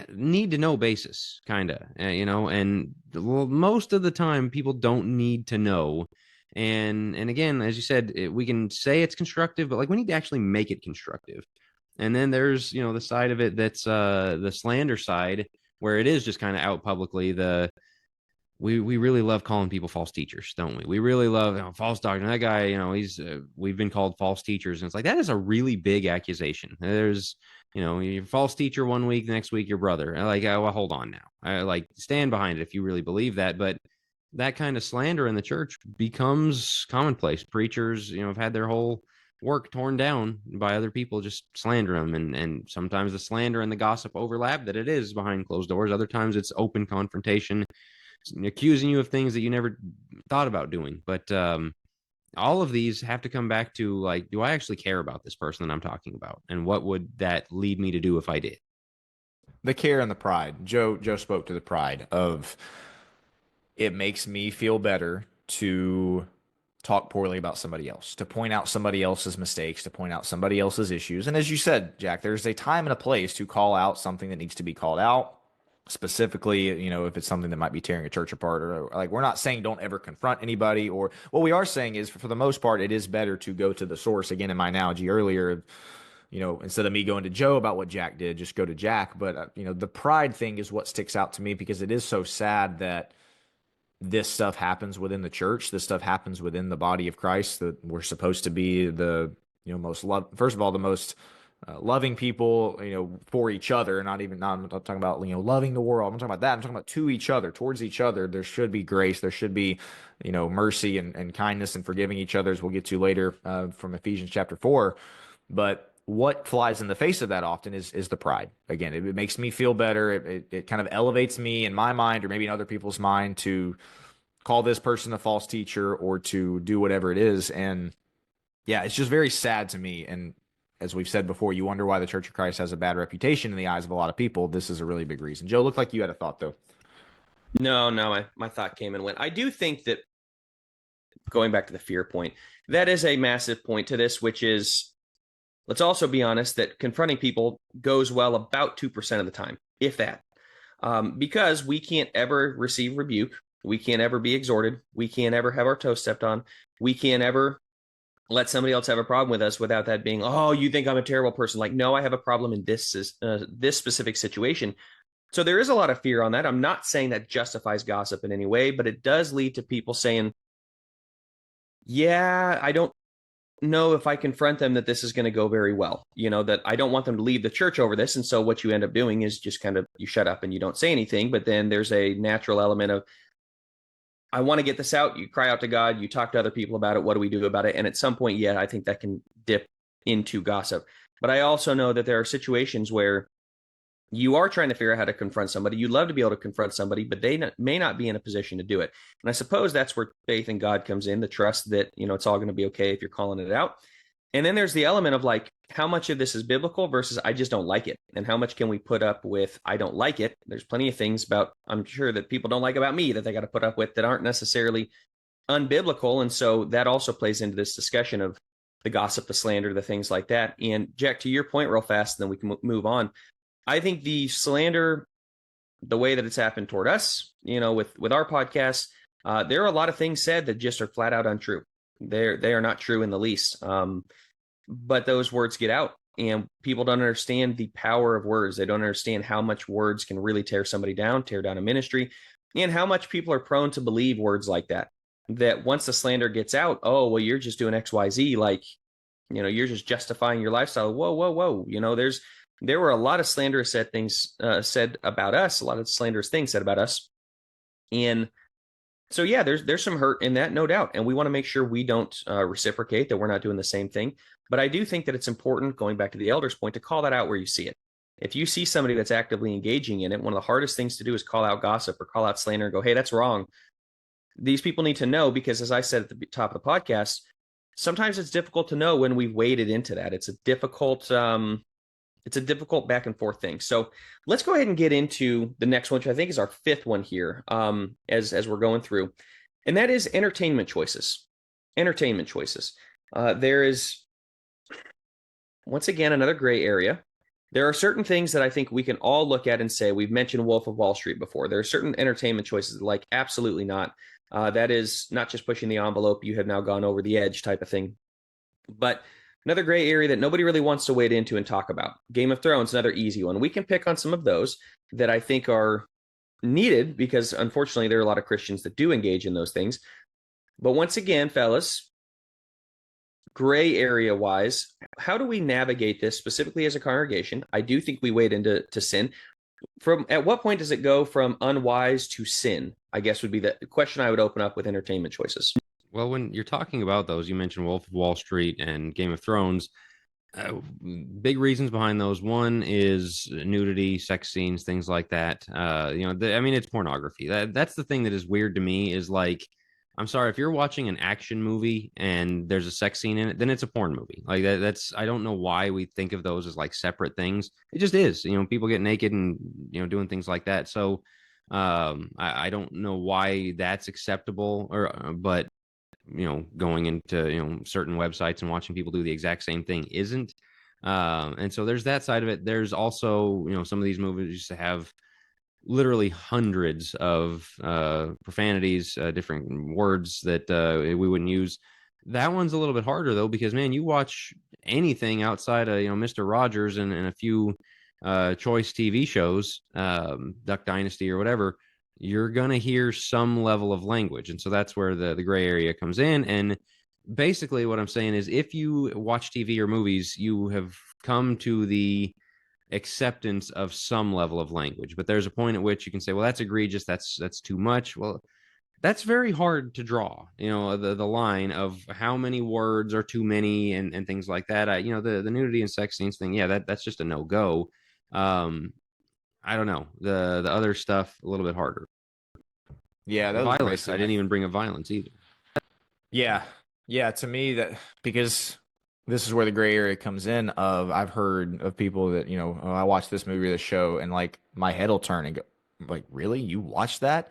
need to know basis, kind of, and most of the time people don't need to know. And again, as you said, we can say it's constructive, but like, we need to actually make it constructive. And then there's, the side of it that's the slander side, where it is just kind of out publicly. We really love calling people false teachers, don't we? We really love false doctrine. That guy, we've been called false teachers. And it's like, that is a really big accusation. There's, you're false teacher one week, the next week, your brother. Like, well, hold on now. Like, stand behind it if you really believe that. But that kind of slander in the church becomes commonplace. Preachers, have had their whole work torn down by other people just slander them. And sometimes the slander and the gossip overlap, that it is behind closed doors. Other times it's open confrontation, accusing you of things that you never thought about doing. But all of these have to come back to, like, do I actually care about this person that I'm talking about? And what would that lead me to do if I did? The care and the pride. Joe spoke to the pride of, it makes me feel better to talk poorly about somebody else, to point out somebody else's mistakes, to point out somebody else's issues. And as you said, Jack, there's a time and a place to call out something that needs to be called out. Specifically, if it's something that might be tearing a church apart, or like, we're not saying don't ever confront anybody, or what we are saying is, for the most part, it is better to go to the source. Again, in my analogy earlier, instead of me going to Joe about what Jack did, just go to Jack. But, the pride thing is what sticks out to me, because it is so sad that this stuff happens within the church. This stuff happens within the body of Christ, that we're supposed to be the, most love. First of all, the most loving people, for each other. I'm not talking about, loving the world. I'm talking about that. I'm talking about to each other, towards each other. There should be grace. There should be, mercy and kindness and forgiving each other, as we'll get to later from Ephesians chapter 4. But what flies in the face of that often is the pride. Again, it makes me feel better. It kind of elevates me in my mind, or maybe in other people's mind, to call this person a false teacher or to do whatever it is. And yeah, it's just very sad to me. And as we've said before, you wonder why the Church of Christ has a bad reputation in the eyes of a lot of people. This is a really big reason. Joe, looked like you had a thought, though. No, my thought came and went. I do think that, going back to the fear point, that is a massive point to this, which is, let's also be honest, that confronting people goes well about 2% of the time, if that. Because we can't ever receive rebuke. We can't ever be exhorted. We can't ever have our toes stepped on. We can't ever let somebody else have a problem with us without that being, oh, you think I'm a terrible person. Like, no, I have a problem in this specific situation. So there is a lot of fear on that. I'm not saying that justifies gossip in any way, but it does lead to people saying, yeah, I don't know if I confront them that this is going to go very well, that I don't want them to leave the church over this. And so what you end up doing is just kind of, you shut up and you don't say anything. But then there's a natural element of, I want to get this out. You cry out to God, you talk to other people about it. What do we do about it? And at some point, yeah, I think that can dip into gossip. But I also know that there are situations where you are trying to figure out how to confront somebody. You'd love to be able to confront somebody, but they may not be in a position to do it. And I suppose that's where faith in God comes in, the trust that, it's all going to be okay if you're calling it out. And then there's the element of, like, how much of this is biblical versus I just don't like it. And how much can we put up with I don't like it? There's plenty of things I'm sure that people don't like about me that they got to put up with that aren't necessarily unbiblical. And so that also plays into this discussion of the gossip, the slander, the things like that. And Jack, to your point real fast, and then we can move on. I think the slander, the way that it's happened toward us, with our podcast, there are a lot of things said that just are flat out untrue. They are not true in the least. But those words get out, and people don't understand the power of words. They don't understand how much words can really tear somebody down, tear down a ministry, and how much people are prone to believe words like that. That once the slander gets out, oh, well, you're just doing X, Y, Z. Like, you're just justifying your lifestyle. Whoa. There were a lot of slanderous things said about us, a lot of slanderous things said about us. And so, yeah, there's some hurt in that, no doubt. And we want to make sure we don't reciprocate, that we're not doing the same thing. But I do think that it's important, going back to the elder's point, to call that out where you see it. If you see somebody that's actively engaging in it, one of the hardest things to do is call out gossip or call out slander and go, hey, that's wrong. These people need to know, because as I said at the top of the podcast, sometimes it's difficult to know when we've waded into that. It's a difficult back and forth thing. So let's go ahead and get into the next one, which I think is our fifth one here, as we're going through. And that is entertainment choices. There is, once again, another gray area. There are certain things that I think we can all look at and say, we've mentioned Wolf of Wall Street before. There are certain entertainment choices like, absolutely not. That is not just pushing the envelope, you have now gone over the edge type of thing. But another gray area that nobody really wants to wade into and talk about. Game of Thrones, another easy one. We can pick on some of those that I think are needed, because unfortunately there are a lot of Christians that do engage in those things. But once again, fellas, gray area wise, how do we navigate this specifically as a congregation? I do think we wade into sin. At what point does it go from unwise to sin? I guess would be the question I would open up with entertainment choices. Well, when you're talking about those, you mentioned Wolf of Wall Street and Game of Thrones. Big reasons behind those. One is nudity, sex scenes, things like that. It's pornography. That's the thing that is weird to me, is like, I'm sorry, if you're watching an action movie and there's a sex scene in it, then it's a porn movie. Like that's, I don't know why we think of those as like separate things. It just is, people get naked and, doing things like that. So I don't know why that's acceptable, but going into certain websites and watching people do the exact same thing isn't. And so there's that side of it. There's also some of these movies used to have literally hundreds of profanities, different words that we wouldn't use. That one's a little bit harder though, because man, you watch anything outside of Mr. Rogers and a few choice TV shows, Duck Dynasty or whatever, you're gonna hear some level of language, and so that's where the gray area comes in. And basically, what I'm saying is, if you watch TV or movies, you have come to the acceptance of some level of language, but there's a point at which you can say, well, that's egregious, that's too much. Well, that's very hard to draw, the line of how many words are too many and things like that. The nudity and sex scenes thing, yeah, that's just a no-go. I don't know, the other stuff a little bit harder. Yeah, that was violence. I didn't even bring up violence either. Yeah, to me, that because this is where the gray area comes in. I've heard of people that I watched this movie or this show, and like my head will turn and go, like, really, you watched that?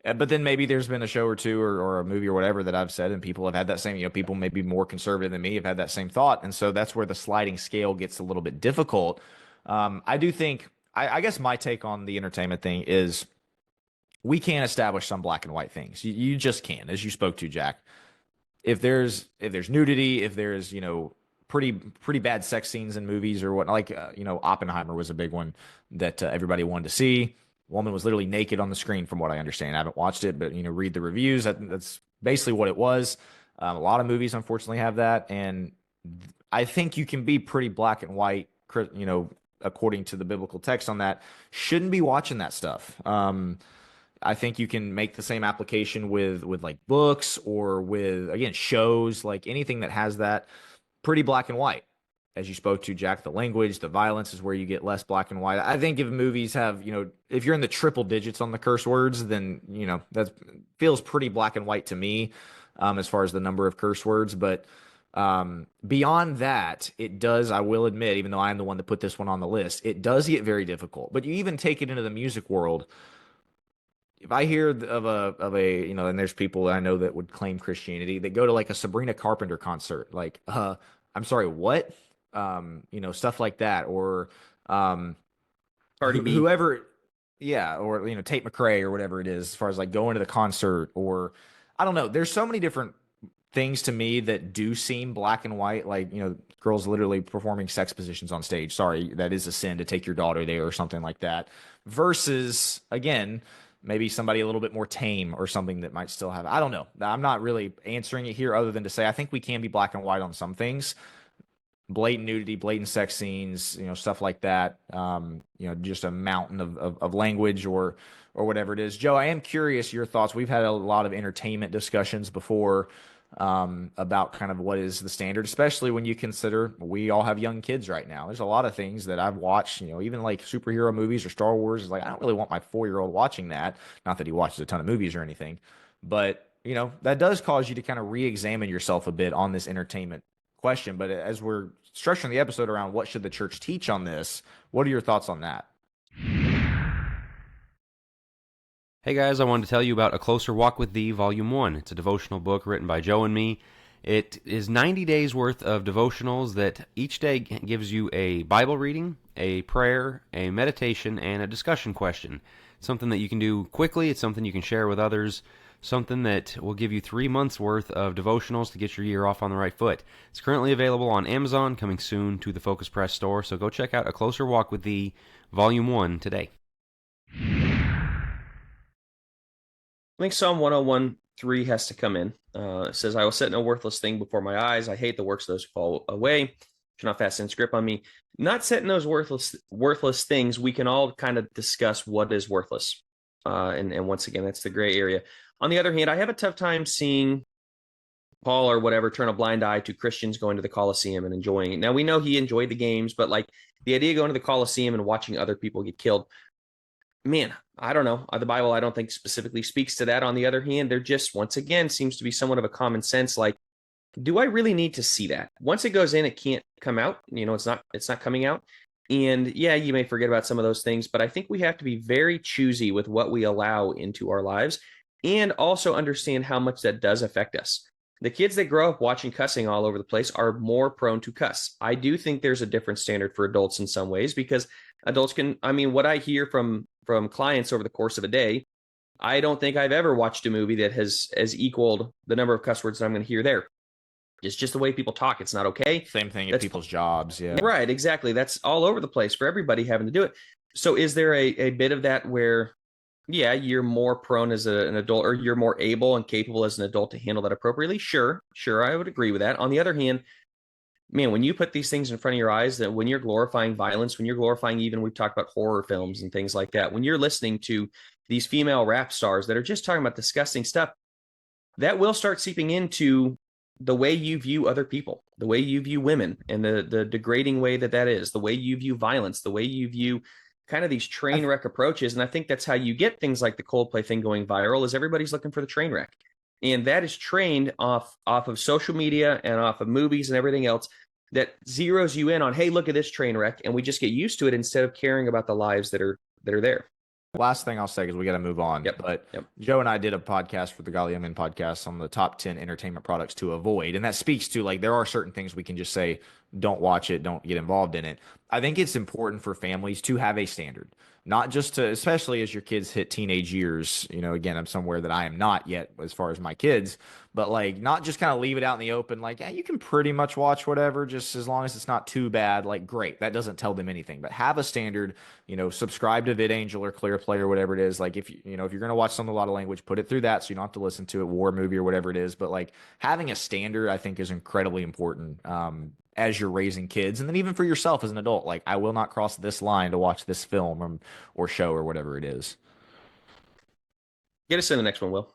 But then maybe there's been a show or two or a movie or whatever that I've said, and people have had that same, people maybe more conservative than me have had that same thought, and so that's where the sliding scale gets a little bit difficult. I do think, I guess my take on the entertainment thing is, we can't establish some black and white things. You just can't, as you spoke to, Jack. If there's nudity, if there's pretty bad sex scenes in movies or what, like Oppenheimer was a big one that everybody wanted to see. Woman was literally naked on the screen, from what I understand. I haven't watched it, but read the reviews. That's basically what it was. A lot of movies unfortunately have that, and I think you can be pretty black and white, according to the biblical text on that. Shouldn't be watching that stuff. I think you can make the same application with like books or with, again, shows, like anything that has that pretty black and white. As you spoke to, Jack, the language, the violence is where you get less black and white. I think if movies have, if you're in the triple digits on the curse words, then, that feels pretty black and white to me, as far as the number of curse words. But beyond that, it does, I will admit, even though I'm the one that put this one on the list, it does get very difficult. But you even take it into the music world. If I hear of a and there's people that I know that would claim Christianity that go to like a Sabrina Carpenter concert, like, I'm sorry, what? Stuff like that, or Cardi B, whoever, yeah, or Tate McRae or whatever it is, as far as like going to the concert, or I don't know. There's so many different things to me that do seem black and white, like girls literally performing sex positions on stage. Sorry, that is a sin to take your daughter there or something like that. Versus, again, maybe somebody a little bit more tame or something that might still have, I don't know. I'm not really answering it here other than to say I think we can be black and white on some things. Blatant nudity, blatant sex scenes, stuff like that. Just a mountain of language or whatever it is. Joe, I am curious your thoughts. We've had a lot of entertainment discussions before about kind of what is the standard, especially when you consider we all have young kids right now. There's a lot of things that I've watched, even like superhero movies or Star Wars. Is like, I don't really want my 4-year-old watching that. Not that he watches a ton of movies or anything, but that does cause you to kind of re-examine yourself a bit on this entertainment question. But as we're structuring the episode around what should the church teach on this, what are your thoughts on that? Hey guys, I wanted to tell you about A Closer Walk with Thee, Volume 1. It's a devotional book written by Joe and me. It is 90 days worth of devotionals that each day gives you a Bible reading, a prayer, a meditation, and a discussion question. Something that you can do quickly, it's something you can share with others, something that will give you 3 months worth of devotionals to get your year off on the right foot. It's currently available on Amazon, coming soon to the Focus Press store, so go check out A Closer Walk with Thee, Volume 1 today. I think Psalm 101:3 has to come in. It says, I will set no worthless thing before my eyes. I hate the works of those who fall away. Should not fasten its grip on me. Not setting those worthless things, we can all kind of discuss what is worthless. And once again, that's the gray area. On the other hand, I have a tough time seeing Paul or whatever turn a blind eye to Christians going to the Colosseum and enjoying it. Now, we know he enjoyed the games, but like the idea of going to the Colosseum and watching other people get killed, man, I don't know. The Bible, I don't think specifically speaks to that. On the other hand, there just, once again, seems to be somewhat of a common sense. Like, do I really need to see that? Once it goes in, it can't come out. It's not coming out. And yeah, you may forget about some of those things, but I think we have to be very choosy with what we allow into our lives and also understand how much that does affect us. The kids that grow up watching cussing all over the place are more prone to cuss. I do think there's a different standard for adults in some ways because adults can, I mean, what I hear from clients over the course of a day, I don't think I've ever watched a movie that has equaled the number of cuss words that I'm going to hear there. It's just the way people talk. It's not okay. Same thing at people's jobs. Yeah. Right. Exactly. That's all over the place for everybody having to do it. So is there a bit of that where, yeah, you're more prone as an adult, or you're more able and capable as an adult to handle that appropriately? Sure. I would agree with that. On the other hand, man, when you put these things in front of your eyes, that when you're glorifying violence, when you're glorifying, even we've talked about horror films and things like that, when you're listening to these female rap stars that are just talking about disgusting stuff, that will start seeping into the way you view other people, the way you view women, and the degrading way that is, the way you view violence, the way you view kind of these train wreck approaches. And I think that's how you get things like the Coldplay thing going viral, is everybody's looking for the train wreck. And that is trained off of social media and off of movies and everything else that zeroes you in on, hey, look at this train wreck. And we just get used to it instead of caring about the lives that are there. Last thing I'll say, because we got to move on. Yep. But Yep. Joe and I did a podcast for the Golly Youngman podcast on the top 10 entertainment products to avoid. And that speaks to, like, there are certain things we can just say, don't watch it, don't get involved in it. I think it's important for families to have a standard, not just to, especially as your kids hit teenage years. You know, again, I'm somewhere that I am not yet as far as my kids, but like, not just kind of leave it out in the open. Like, yeah, you can pretty much watch whatever, just as long as it's not too bad. Like, great. That doesn't tell them anything, but have a standard, you know, subscribe to VidAngel or ClearPlay or whatever it is. Like, if you know, if you're going to watch something with a lot of language, put it through that, so you don't have to listen to it, war movie or whatever it is. But like, having a standard, I think, is incredibly important. As you're raising kids, and then even for yourself as an adult, like, I will not cross this line to watch this film or show or whatever it is. Get us in the next one, Will.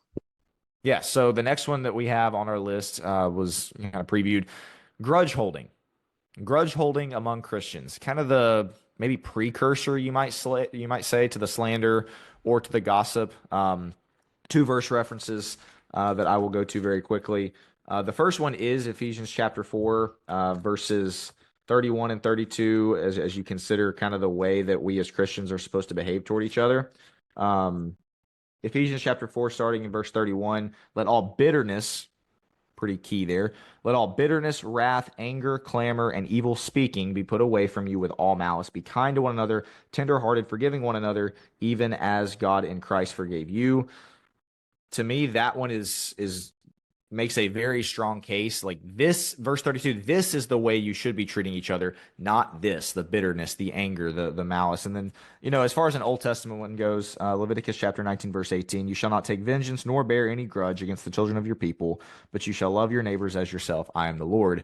Yeah, so the next one that we have on our list was kind of previewed, grudge holding. Grudge holding among Christians, kind of the maybe precursor, you might say, to the slander or to the gossip. Two verse references that I will go to very quickly. The first one is Ephesians chapter 4, verses 31 and 32, as you consider kind of the way that we as Christians are supposed to behave toward each other. Ephesians chapter 4, starting in verse 31, let all bitterness, pretty key there, let all bitterness, wrath, anger, clamor, and evil speaking be put away from you with all malice. Be kind to one another, tenderhearted, forgiving one another, even as God in Christ forgave you. To me, that one is makes a very strong case. Like, this verse 32, this is the way you should be treating each other, not this, the bitterness, the anger, the malice. And then, you know, as far as an Old Testament one goes, Leviticus chapter 19, verse 18, you shall not take vengeance nor bear any grudge against the children of your people, but you shall love your neighbors as yourself. I am the Lord.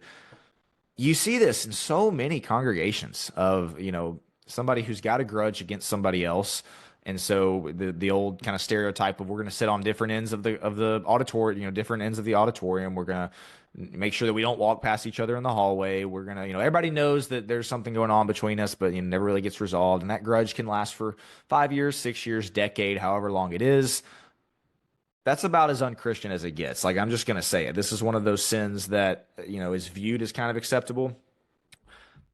You see this in so many congregations of, you know, somebody who's got a grudge against somebody else. And so the old kind of stereotype of, we're going to sit on different ends of the auditorium, you know, different ends of the auditorium. We're going to make sure that we don't walk past each other in the hallway. We're going to, you know, everybody knows that there's something going on between us, but, you know, never really gets resolved. And that grudge can last for 5 years, 6 years, decade, however long it is. That's about as unchristian as it gets. Like, I'm just going to say it. This is one of those sins that, you know, is viewed as kind of acceptable.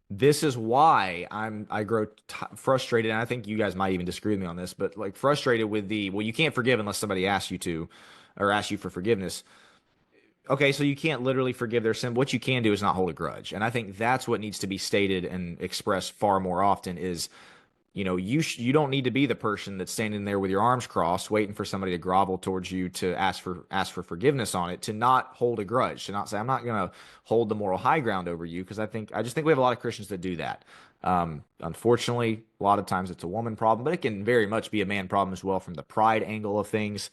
This is why I grow frustrated, and I think you guys might even disagree with me on this, but like, frustrated with well, you can't forgive unless somebody asks you to, or asks you for forgiveness. Okay, so you can't literally forgive their sin. What you can do is not hold a grudge, and I think that's what needs to be stated and expressed far more often is, you know, you don't need to be the person that's standing there with your arms crossed, waiting for somebody to grovel towards you to ask for forgiveness on it, to not hold a grudge, to not say, I'm not going to hold the moral high ground over you, because I just think we have a lot of Christians that do that. Unfortunately, a lot of times it's a woman problem, but it can very much be a man problem as well from the pride angle of things.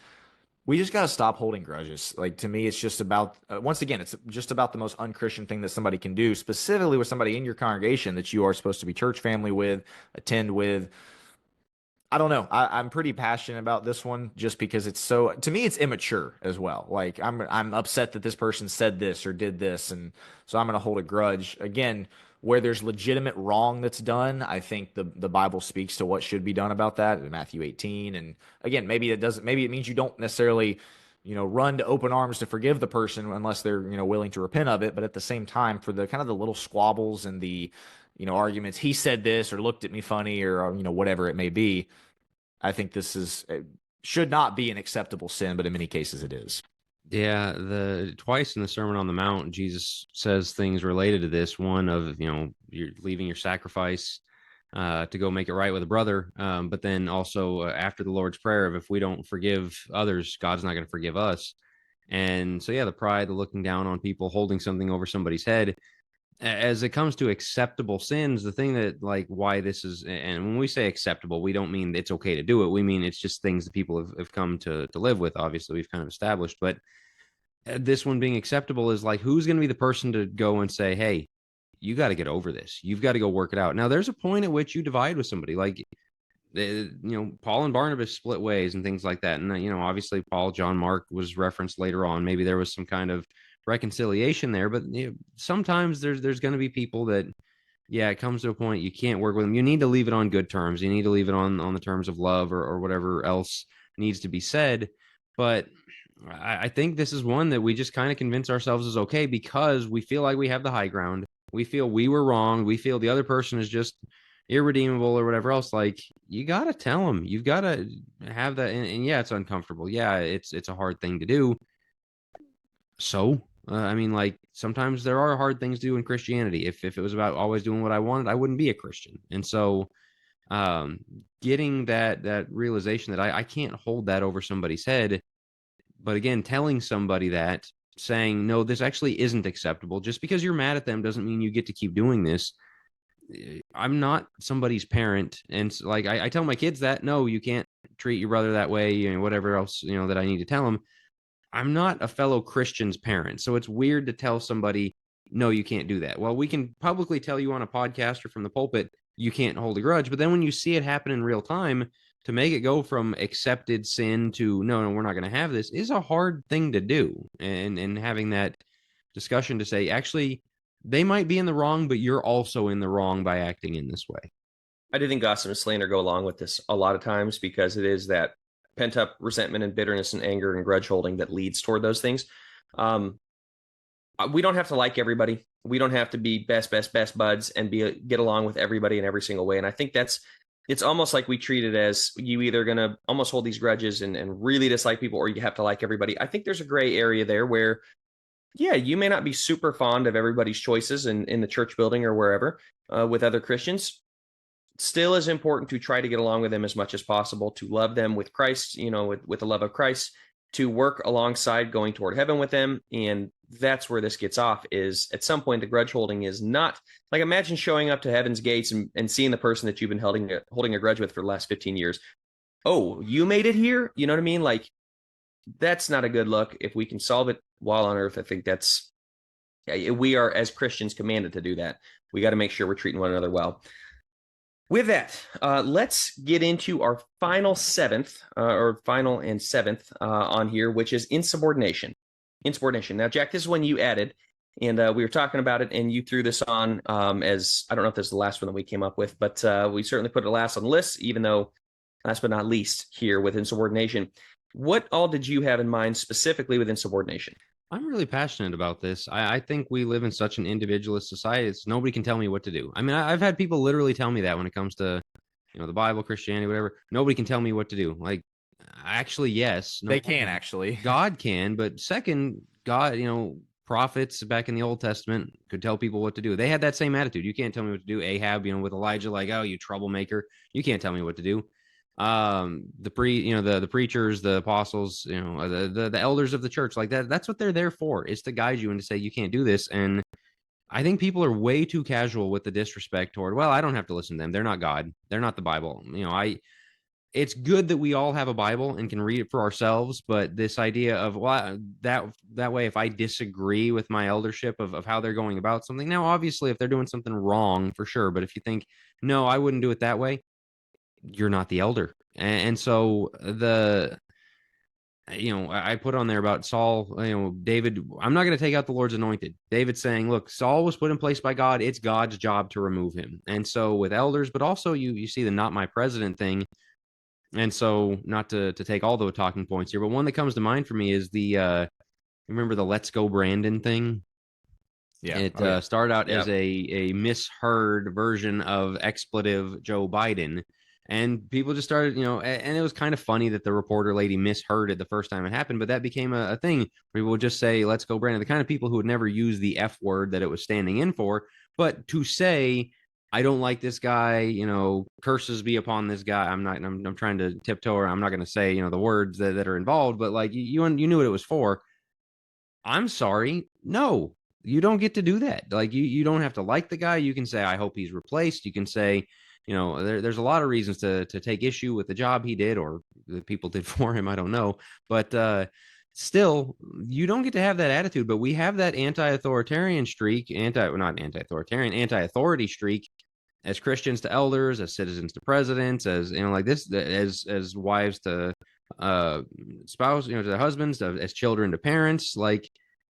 We just got to stop holding grudges. Like, to me, it's just about, once again, it's just about the most unchristian thing that somebody can do, specifically with somebody in your congregation that you are supposed to be church family with, attend with. I don't know. I'm pretty passionate about this one just because it's so, to me, it's immature as well. Like, I'm upset that this person said this or did this, and so I'm going to hold a grudge. Again, where there's legitimate wrong that's done, I think the Bible speaks to what should be done about that in Matthew 18. And again, maybe it means you don't necessarily, you know, run to open arms to forgive the person unless they're, you know, willing to repent of it. But at the same time, for the kind of the little squabbles and the, arguments. He said this or looked at me funny or whatever it may be. I think this should not be an acceptable sin, but in many cases it is. Yeah, the twice in the Sermon on the Mount, Jesus says things related to this. One of, you're leaving your sacrifice to go make it right with a brother. But then also after the Lord's Prayer of if we don't forgive others, God's not going to forgive us. And so, yeah, the pride, the looking down on people, holding something over somebody's head. As it comes to acceptable sins, the thing that why this is, and when we say acceptable, we don't mean it's okay to do it. We mean it's just things that people have come to live with. Obviously, we've kind of established, but this one being acceptable is who's going to be the person to go and say, hey, you got to get over this. You've got to go work it out. Now, there's a point at which you divide with somebody. Paul and Barnabas split ways and things like that. And, obviously Paul, John, Mark was referenced later on. Maybe there was some kind of reconciliation there, but sometimes there's going to be people that, it comes to a point you can't work with them. You need to leave it on good terms. You need to leave it on the terms of love or whatever else needs to be said. But I think this is one that we just kind of convince ourselves is okay because we feel like we have the high ground. We feel we were wrong. We feel the other person is just irredeemable or whatever else. You got to tell them. You've got to have that. And yeah, it's uncomfortable. Yeah, it's a hard thing to do. So, sometimes there are hard things to do in Christianity. If it was about always doing what I wanted, I wouldn't be a Christian. And so getting that realization that I can't hold that over somebody's head. But again, telling somebody that, saying, no, this actually isn't acceptable. Just because you're mad at them doesn't mean you get to keep doing this. I'm not somebody's parent. And I tell my kids that, no, you can't treat your brother that way, whatever else, that I need to tell them. I'm not a fellow Christian's parent. So it's weird to tell somebody, no, you can't do that. Well, we can publicly tell you on a podcast or from the pulpit, you can't hold a grudge. But then when you see it happen in real time, to make it go from accepted sin to no, we're not going to have this is a hard thing to do. And having that discussion to say, actually, they might be in the wrong, but you're also in the wrong by acting in this way. I do think gossip and slander go along with this a lot of times because it is that pent up resentment and bitterness and anger and grudge holding that leads toward those things. We don't have to like everybody. We don't have to be best buds and get along with everybody in every single way. And I think it's almost like we treat it as you either going to almost hold these grudges and really dislike people, or you have to like everybody. I think there's a gray area there where, yeah, you may not be super fond of everybody's choices in the church building or wherever with other Christians. Still is important to try to get along with them as much as possible, to love them with Christ, with the love of Christ, to work alongside going toward heaven with them. And that's where this gets off, is at some point the grudge holding is not imagine showing up to heaven's gates and seeing the person that you've been holding a grudge with for the last 15 years. Oh, you made it here? You know what I mean? That's not a good look. If we can solve it while on earth, I think we are as Christians commanded to do that. We got to make sure we're treating one another well. With that, let's get into our final and seventh on here, which is insubordination. Insubordination. Now, Jack, this is one you added, and we were talking about it, and you threw this on as, I don't know if this is the last one that we came up with, but we certainly put it last on the list, even though last but not least here with insubordination. What all did you have in mind specifically with insubordination? I'm really passionate about this. I think we live in such an individualist society. Nobody can tell me what to do. I mean, I've had people literally tell me that when it comes to, the Bible, Christianity, whatever. Nobody can tell me what to do. Actually, yes. They can actually. God can. But second, God, prophets back in the Old Testament could tell people what to do. They had that same attitude. You can't tell me what to do. Ahab, with Elijah, oh, you troublemaker. You can't tell me what to do. The preachers, the apostles, the elders of the church, that's what they're there for, is to guide you and to say you can't do this. And I think people are way too casual with the disrespect toward, well, I don't have to listen to them, they're not God, they're not the Bible. It's good that we all have a Bible and can read it for ourselves, but this idea of, well, that way, if I disagree with my eldership of how they're going about something, now obviously if they're doing something wrong, for sure, but if you think, no, I wouldn't do it that way, you're not the elder. And so I put on there about Saul, David, I'm not going to take out the Lord's anointed. David saying, look, Saul was put in place by God. It's God's job to remove him. And so with elders, but also you see the not my president thing. And so not to take all the talking points here, but one that comes to mind for me is the, remember the Let's Go Brandon thing? Yeah. It started out Yeah. as a misheard version of expletive Joe Biden. And people just started, and it was kind of funny that the reporter lady misheard it the first time it happened, but that became a thing. People would just say, let's go, Brandon. The kind of people who would never use the F word that it was standing in for, but to say, I don't like this guy, curses be upon this guy. I'm trying to tiptoe, or I'm not going to say, the words that are involved, but like you knew what it was for. I'm sorry. No, you don't get to do that. Like you don't have to like the guy. You can say, I hope he's replaced. You can say, there's a lot of reasons to take issue with the job he did or the people did for him. I don't know. But still, you don't get to have that attitude. But we have that anti-authoritarian streak, not anti-authoritarian, anti-authority streak as Christians to elders, as citizens to presidents, as like this, as wives to spouse, to their husbands, as children to parents, like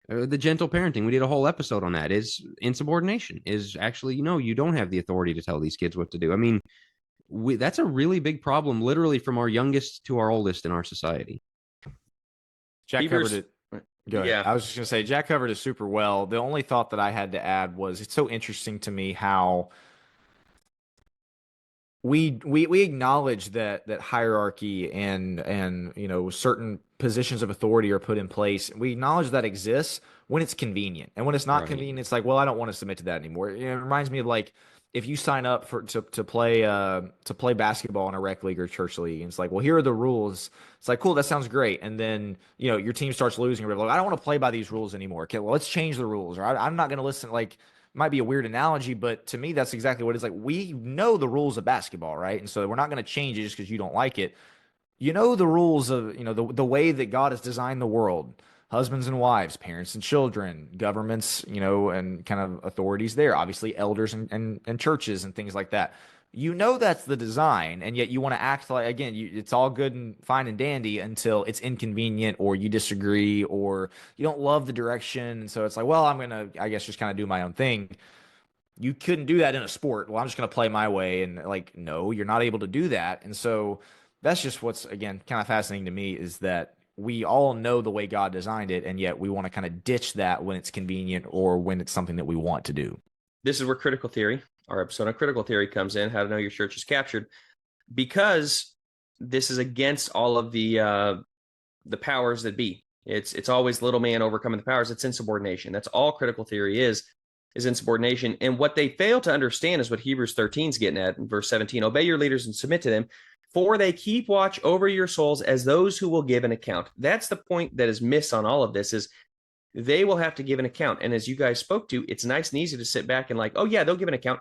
the gentle parenting. We did a whole episode on that. Is insubordination, is actually, you don't have the authority to tell these kids what to do. I mean, that's a really big problem, literally from our youngest to our oldest in our society. Jack covered it. Go ahead. Yeah. I was just going to say, Jack covered it super well. The only thought that I had to add was it's so interesting to me how we acknowledge that hierarchy and certain positions of authority are put in place. We acknowledge that exists when it's convenient, and when it's not convenient, it's like, well, I don't want to submit to that anymore. It reminds me of like if you sign up to play basketball in a rec league or church league, and it's like, well, here are the rules. It's like, cool, that sounds great, and then your team starts losing, or like, I don't want to play by these rules anymore. Okay, well, let's change the rules, or I'm not going to listen. Like, might be a weird analogy, but to me, that's exactly what it's like. We know the rules of basketball, right? And so we're not going to change it just because you don't like it. The rules of, the way that God has designed the world, husbands and wives, parents and children, governments, and kind of authorities there, obviously elders and churches and things like that. That's the design, and yet you want to act like, again, it's all good and fine and dandy until it's inconvenient, or you disagree, or you don't love the direction. And so it's like, well, I'm going to, I guess, just kind of do my own thing. You couldn't do that in a sport. Well, I'm just going to play my way. And like, no, you're not able to do that. And so that's just what's, again, kind of fascinating to me, is that we all know the way God designed it, and yet we want to kind of ditch that when it's convenient or when it's something that we want to do. This is where critical theory, our episode on critical theory, comes in. How to know your church is captured, because this is against all of the powers that be. It's always little man overcoming the powers. It's insubordination. That's all critical theory is insubordination. And what they fail to understand is what Hebrews 13 is getting at in verse 17. Obey your leaders and submit to them, for they keep watch over your souls as those who will give an account. That's the point that is missed on all of this, is they will have to give an account. And as you guys spoke to, it's nice and easy to sit back and like, oh yeah, they'll give an account.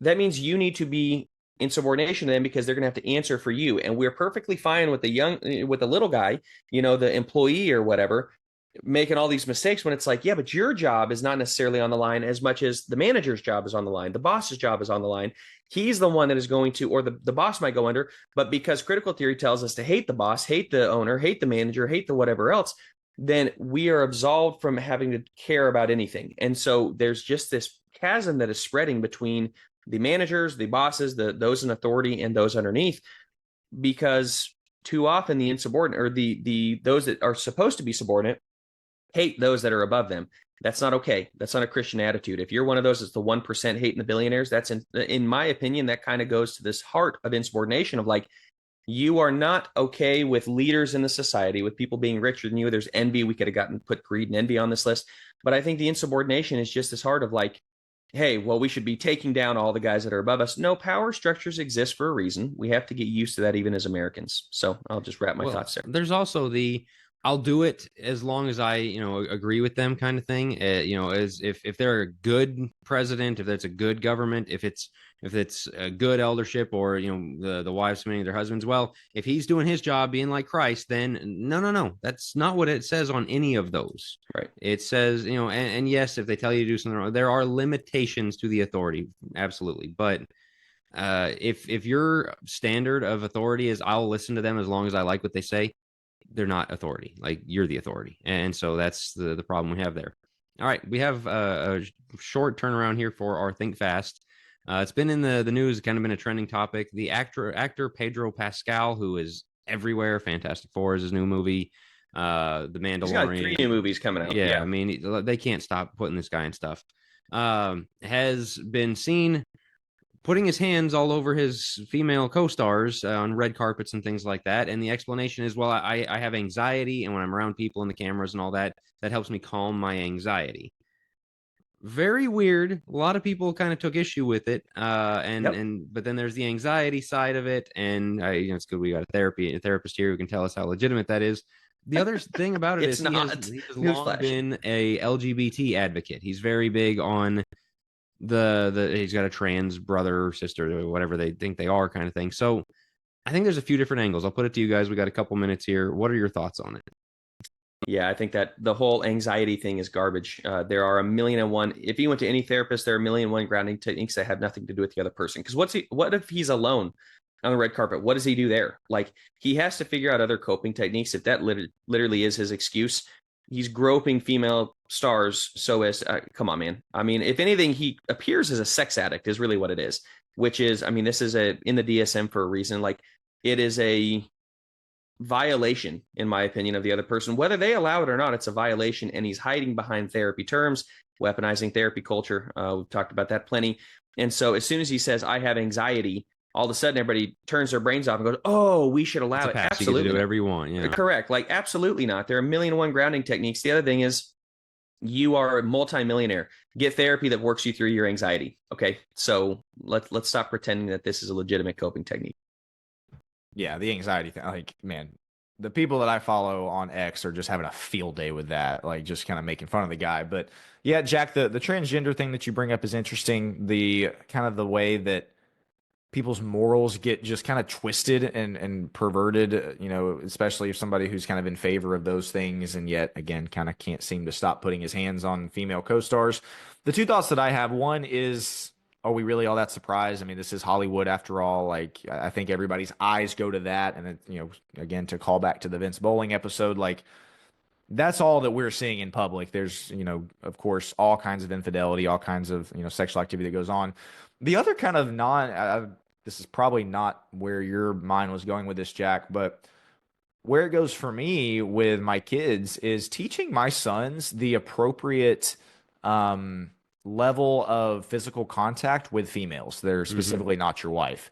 That means you need to be in subordination to them, because they're going to have to answer for you. And we're perfectly fine with the little guy, the employee or whatever, making all these mistakes, when it's like, yeah, but your job is not necessarily on the line as much as the manager's job is on the line. The boss's job is on the line. He's the one that is going to, or the boss might go under, but because critical theory tells us to hate the boss, hate the owner, hate the manager, hate the whatever else, then we are absolved from having to care about anything. And so there's just this chasm that is spreading between the managers, the bosses, those in authority, and those underneath, because too often the insubordinate, or the those that are supposed to be subordinate, hate those that are above them. That's not okay. That's not a Christian attitude. If you're one of those that's the 1% hating the billionaires, that's in my opinion, that kind of goes to this heart of insubordination of like, you are not okay with leaders in the society, with people being richer than you. There's envy. We could have put greed and envy on this list. But I think the insubordination is just this heart of like, hey, well, we should be taking down all the guys that are above us. No, power structures exist for a reason. We have to get used to that even as Americans. So I'll just wrap my thoughts there. There's also I'll do it as long as I, agree with them kind of thing. As if they're a good president, if that's a good government, if it's a good eldership, or the wives submitting their husbands, well, if he's doing his job being like Christ, then no, that's not what it says on any of those. Right. It says, and yes, if they tell you to do something wrong, there are limitations to the authority, absolutely. But if your standard of authority is I'll listen to them as long as I like what they say, they're not authority. Like, you're the authority. And so that's the problem we have there. All right. We have a short turnaround here for our Think Fast. It's been in the news, kind of been a trending topic. The actor Pedro Pascal, who is everywhere. Fantastic Four is his new movie. The He's got 3 new Mandalorian. movies coming out. Yeah, Yeah. I mean, they can't stop putting this guy in stuff. Has been seen putting his hands all over his female co-stars on red carpets and things like that. And the explanation is, well, I have anxiety, and when I'm around people and the cameras and all that, that helps me calm my anxiety. Very weird. A lot of people kind of took issue with it, but then there's the anxiety side of it, and it's good we got a therapist here who can tell us how legitimate that is. The other thing about it It's is not. he has long Newsflash. been a LGBT advocate. He's very big on he's got a trans brother or sister or whatever they think they are kind of thing. So I think there's a few different angles. I'll put it to you guys. We got a couple minutes here. What are your thoughts on it? Yeah, I think that the whole anxiety thing is garbage. There are 1,000,001. If you went to any therapist, there are 1,000,001 grounding techniques that have nothing to do with the other person. Because what if he's alone on the red carpet? What does he do there? Like, he has to figure out other coping techniques. If that literally is his excuse, he's groping female stars so as come on, man. I mean, if anything, he appears as a sex addict is really what it is. Which is, I mean, this is in the DSM for a reason. Like, it is a violation, in my opinion, of the other person, whether they allow it or not. It's a violation, and he's hiding behind therapy terms, weaponizing therapy culture. We've talked about that plenty. And so as soon as he says, I have anxiety, all of a sudden everybody turns their brains off and goes, oh, we should allow it. Absolutely, you can do whatever you want. Yeah, correct. Like, absolutely not. There are 1,000,001 grounding techniques. The other thing is, you are a multimillionaire. Get therapy that works you through your anxiety. Okay, so let's stop pretending that this is a legitimate coping technique. Yeah, the anxiety thing. Like, man, the people that I follow on X are just having a field day with that, like just kind of making fun of the guy. But yeah, Jack, the transgender thing that you bring up is interesting. The kind of the way that people's morals get just kind of twisted and perverted, especially if somebody who's kind of in favor of those things and yet again kind of can't seem to stop putting his hands on female co-stars. The two thoughts that I have, one is, are we really all that surprised? I mean, this is Hollywood after all. Like, I think everybody's eyes go to that. And then, again, to call back to the Vince Bowling episode, like, that's all that we're seeing in public. There's, of course, all kinds of infidelity, all kinds of, sexual activity that goes on. The other kind of this is probably not where your mind was going with this, Jack, but where it goes for me with my kids is teaching my sons the appropriate level of physical contact with females that are specifically not your wife.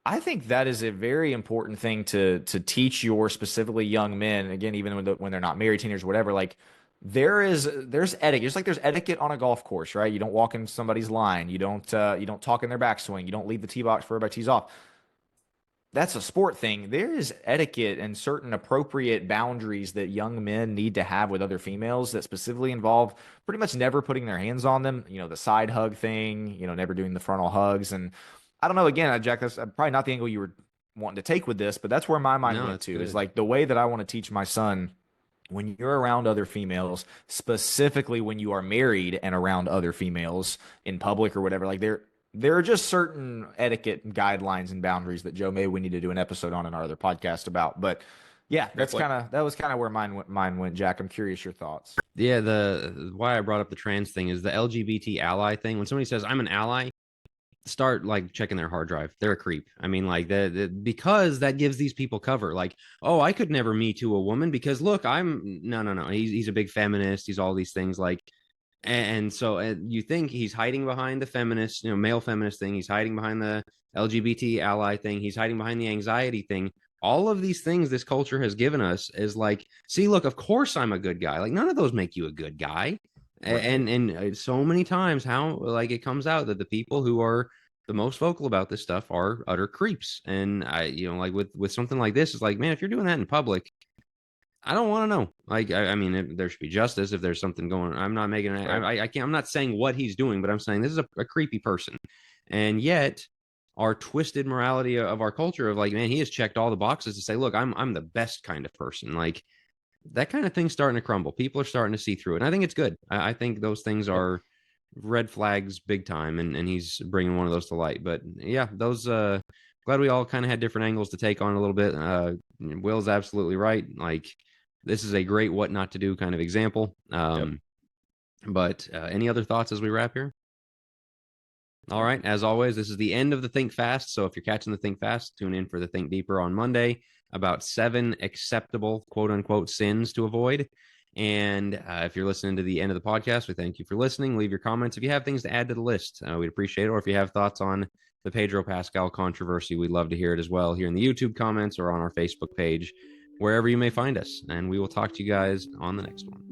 I think that is a very important thing to teach your specifically young men. Again, even when they're not married, teenagers, whatever. Like, there's etiquette. Just like there's etiquette on a golf course, right? You don't walk in somebody's line. You don't talk in their backswing. You don't leave the tee box before everybody tees off. That's a sport thing. There is etiquette and certain appropriate boundaries that young men need to have with other females that specifically involve pretty much never putting their hands on them. The side hug thing, never doing the frontal hugs. And I don't know, again, Jack, that's probably not the angle you were wanting to take with this, but that's where my mind went to. Is like the way that I want to teach my son, when you're around other females, specifically when you are married and around other females in public or whatever, like there are just certain etiquette and guidelines and boundaries that, Joe, maybe we need to do an episode on in our other podcast about. But yeah, that was kind of where mine went, Jack. I'm curious your thoughts. Yeah, the why I brought up the trans thing is the LGBT ally thing. When somebody says I'm an ally, start like checking their hard drive. They're a creep. I mean, like because that gives these people cover. Like, oh, I could never me too a woman because look, no. He's a big feminist. He's all these things like. And so you think he's hiding behind the feminist, male feminist thing. He's hiding behind the LGBT ally thing. He's hiding behind the anxiety thing. All of these things this culture has given us is like, see, look, of course I'm a good guy. Like, none of those make you a good guy. Right. And so many times how like it comes out that the people who are the most vocal about this stuff are utter creeps. And like with something like this, it's like, man, if you're doing that in public, I don't want to know. Like, I mean, there should be justice if there's something going on. I'm not making it. I can't. I'm not saying what he's doing, but I'm saying this is a creepy person. And yet, our twisted morality of our culture of like, man, he has checked all the boxes to say, look, I'm the best kind of person. Like, that kind of thing's starting to crumble. People are starting to see through it. And I think it's good. I think those things are red flags big time. And he's bringing one of those to light. But yeah, those. Glad we all kind of had different angles to take on a little bit. Will's absolutely right. Like, this is a great what not to do kind of example. But any other thoughts as we wrap here? All right. As always, this is the end of the Think Fast. So if you're catching the Think Fast, tune in for the Think Deeper on Monday. about 7 acceptable quote unquote sins to avoid. And if you're listening to the end of the podcast, we thank you for listening. Leave your comments if you have things to add to the list. We'd appreciate it. Or if you have thoughts on the Pedro Pascal controversy, we'd love to hear it as well here in the YouTube comments or on our Facebook page, wherever you may find us. And we will talk to you guys on the next one.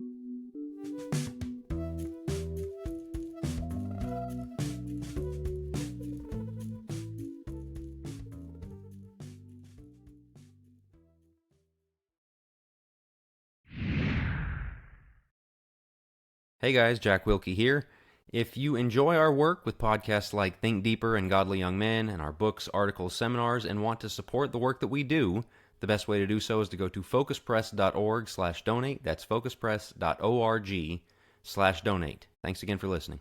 Hey guys, Jack Wilkie here. If you enjoy our work with podcasts like Think Deeper and Godly Young Men and our books, articles, seminars, and want to support the work that we do, the best way to do so is to go to focuspress.org/donate. That's focuspress.org/donate. Thanks again for listening.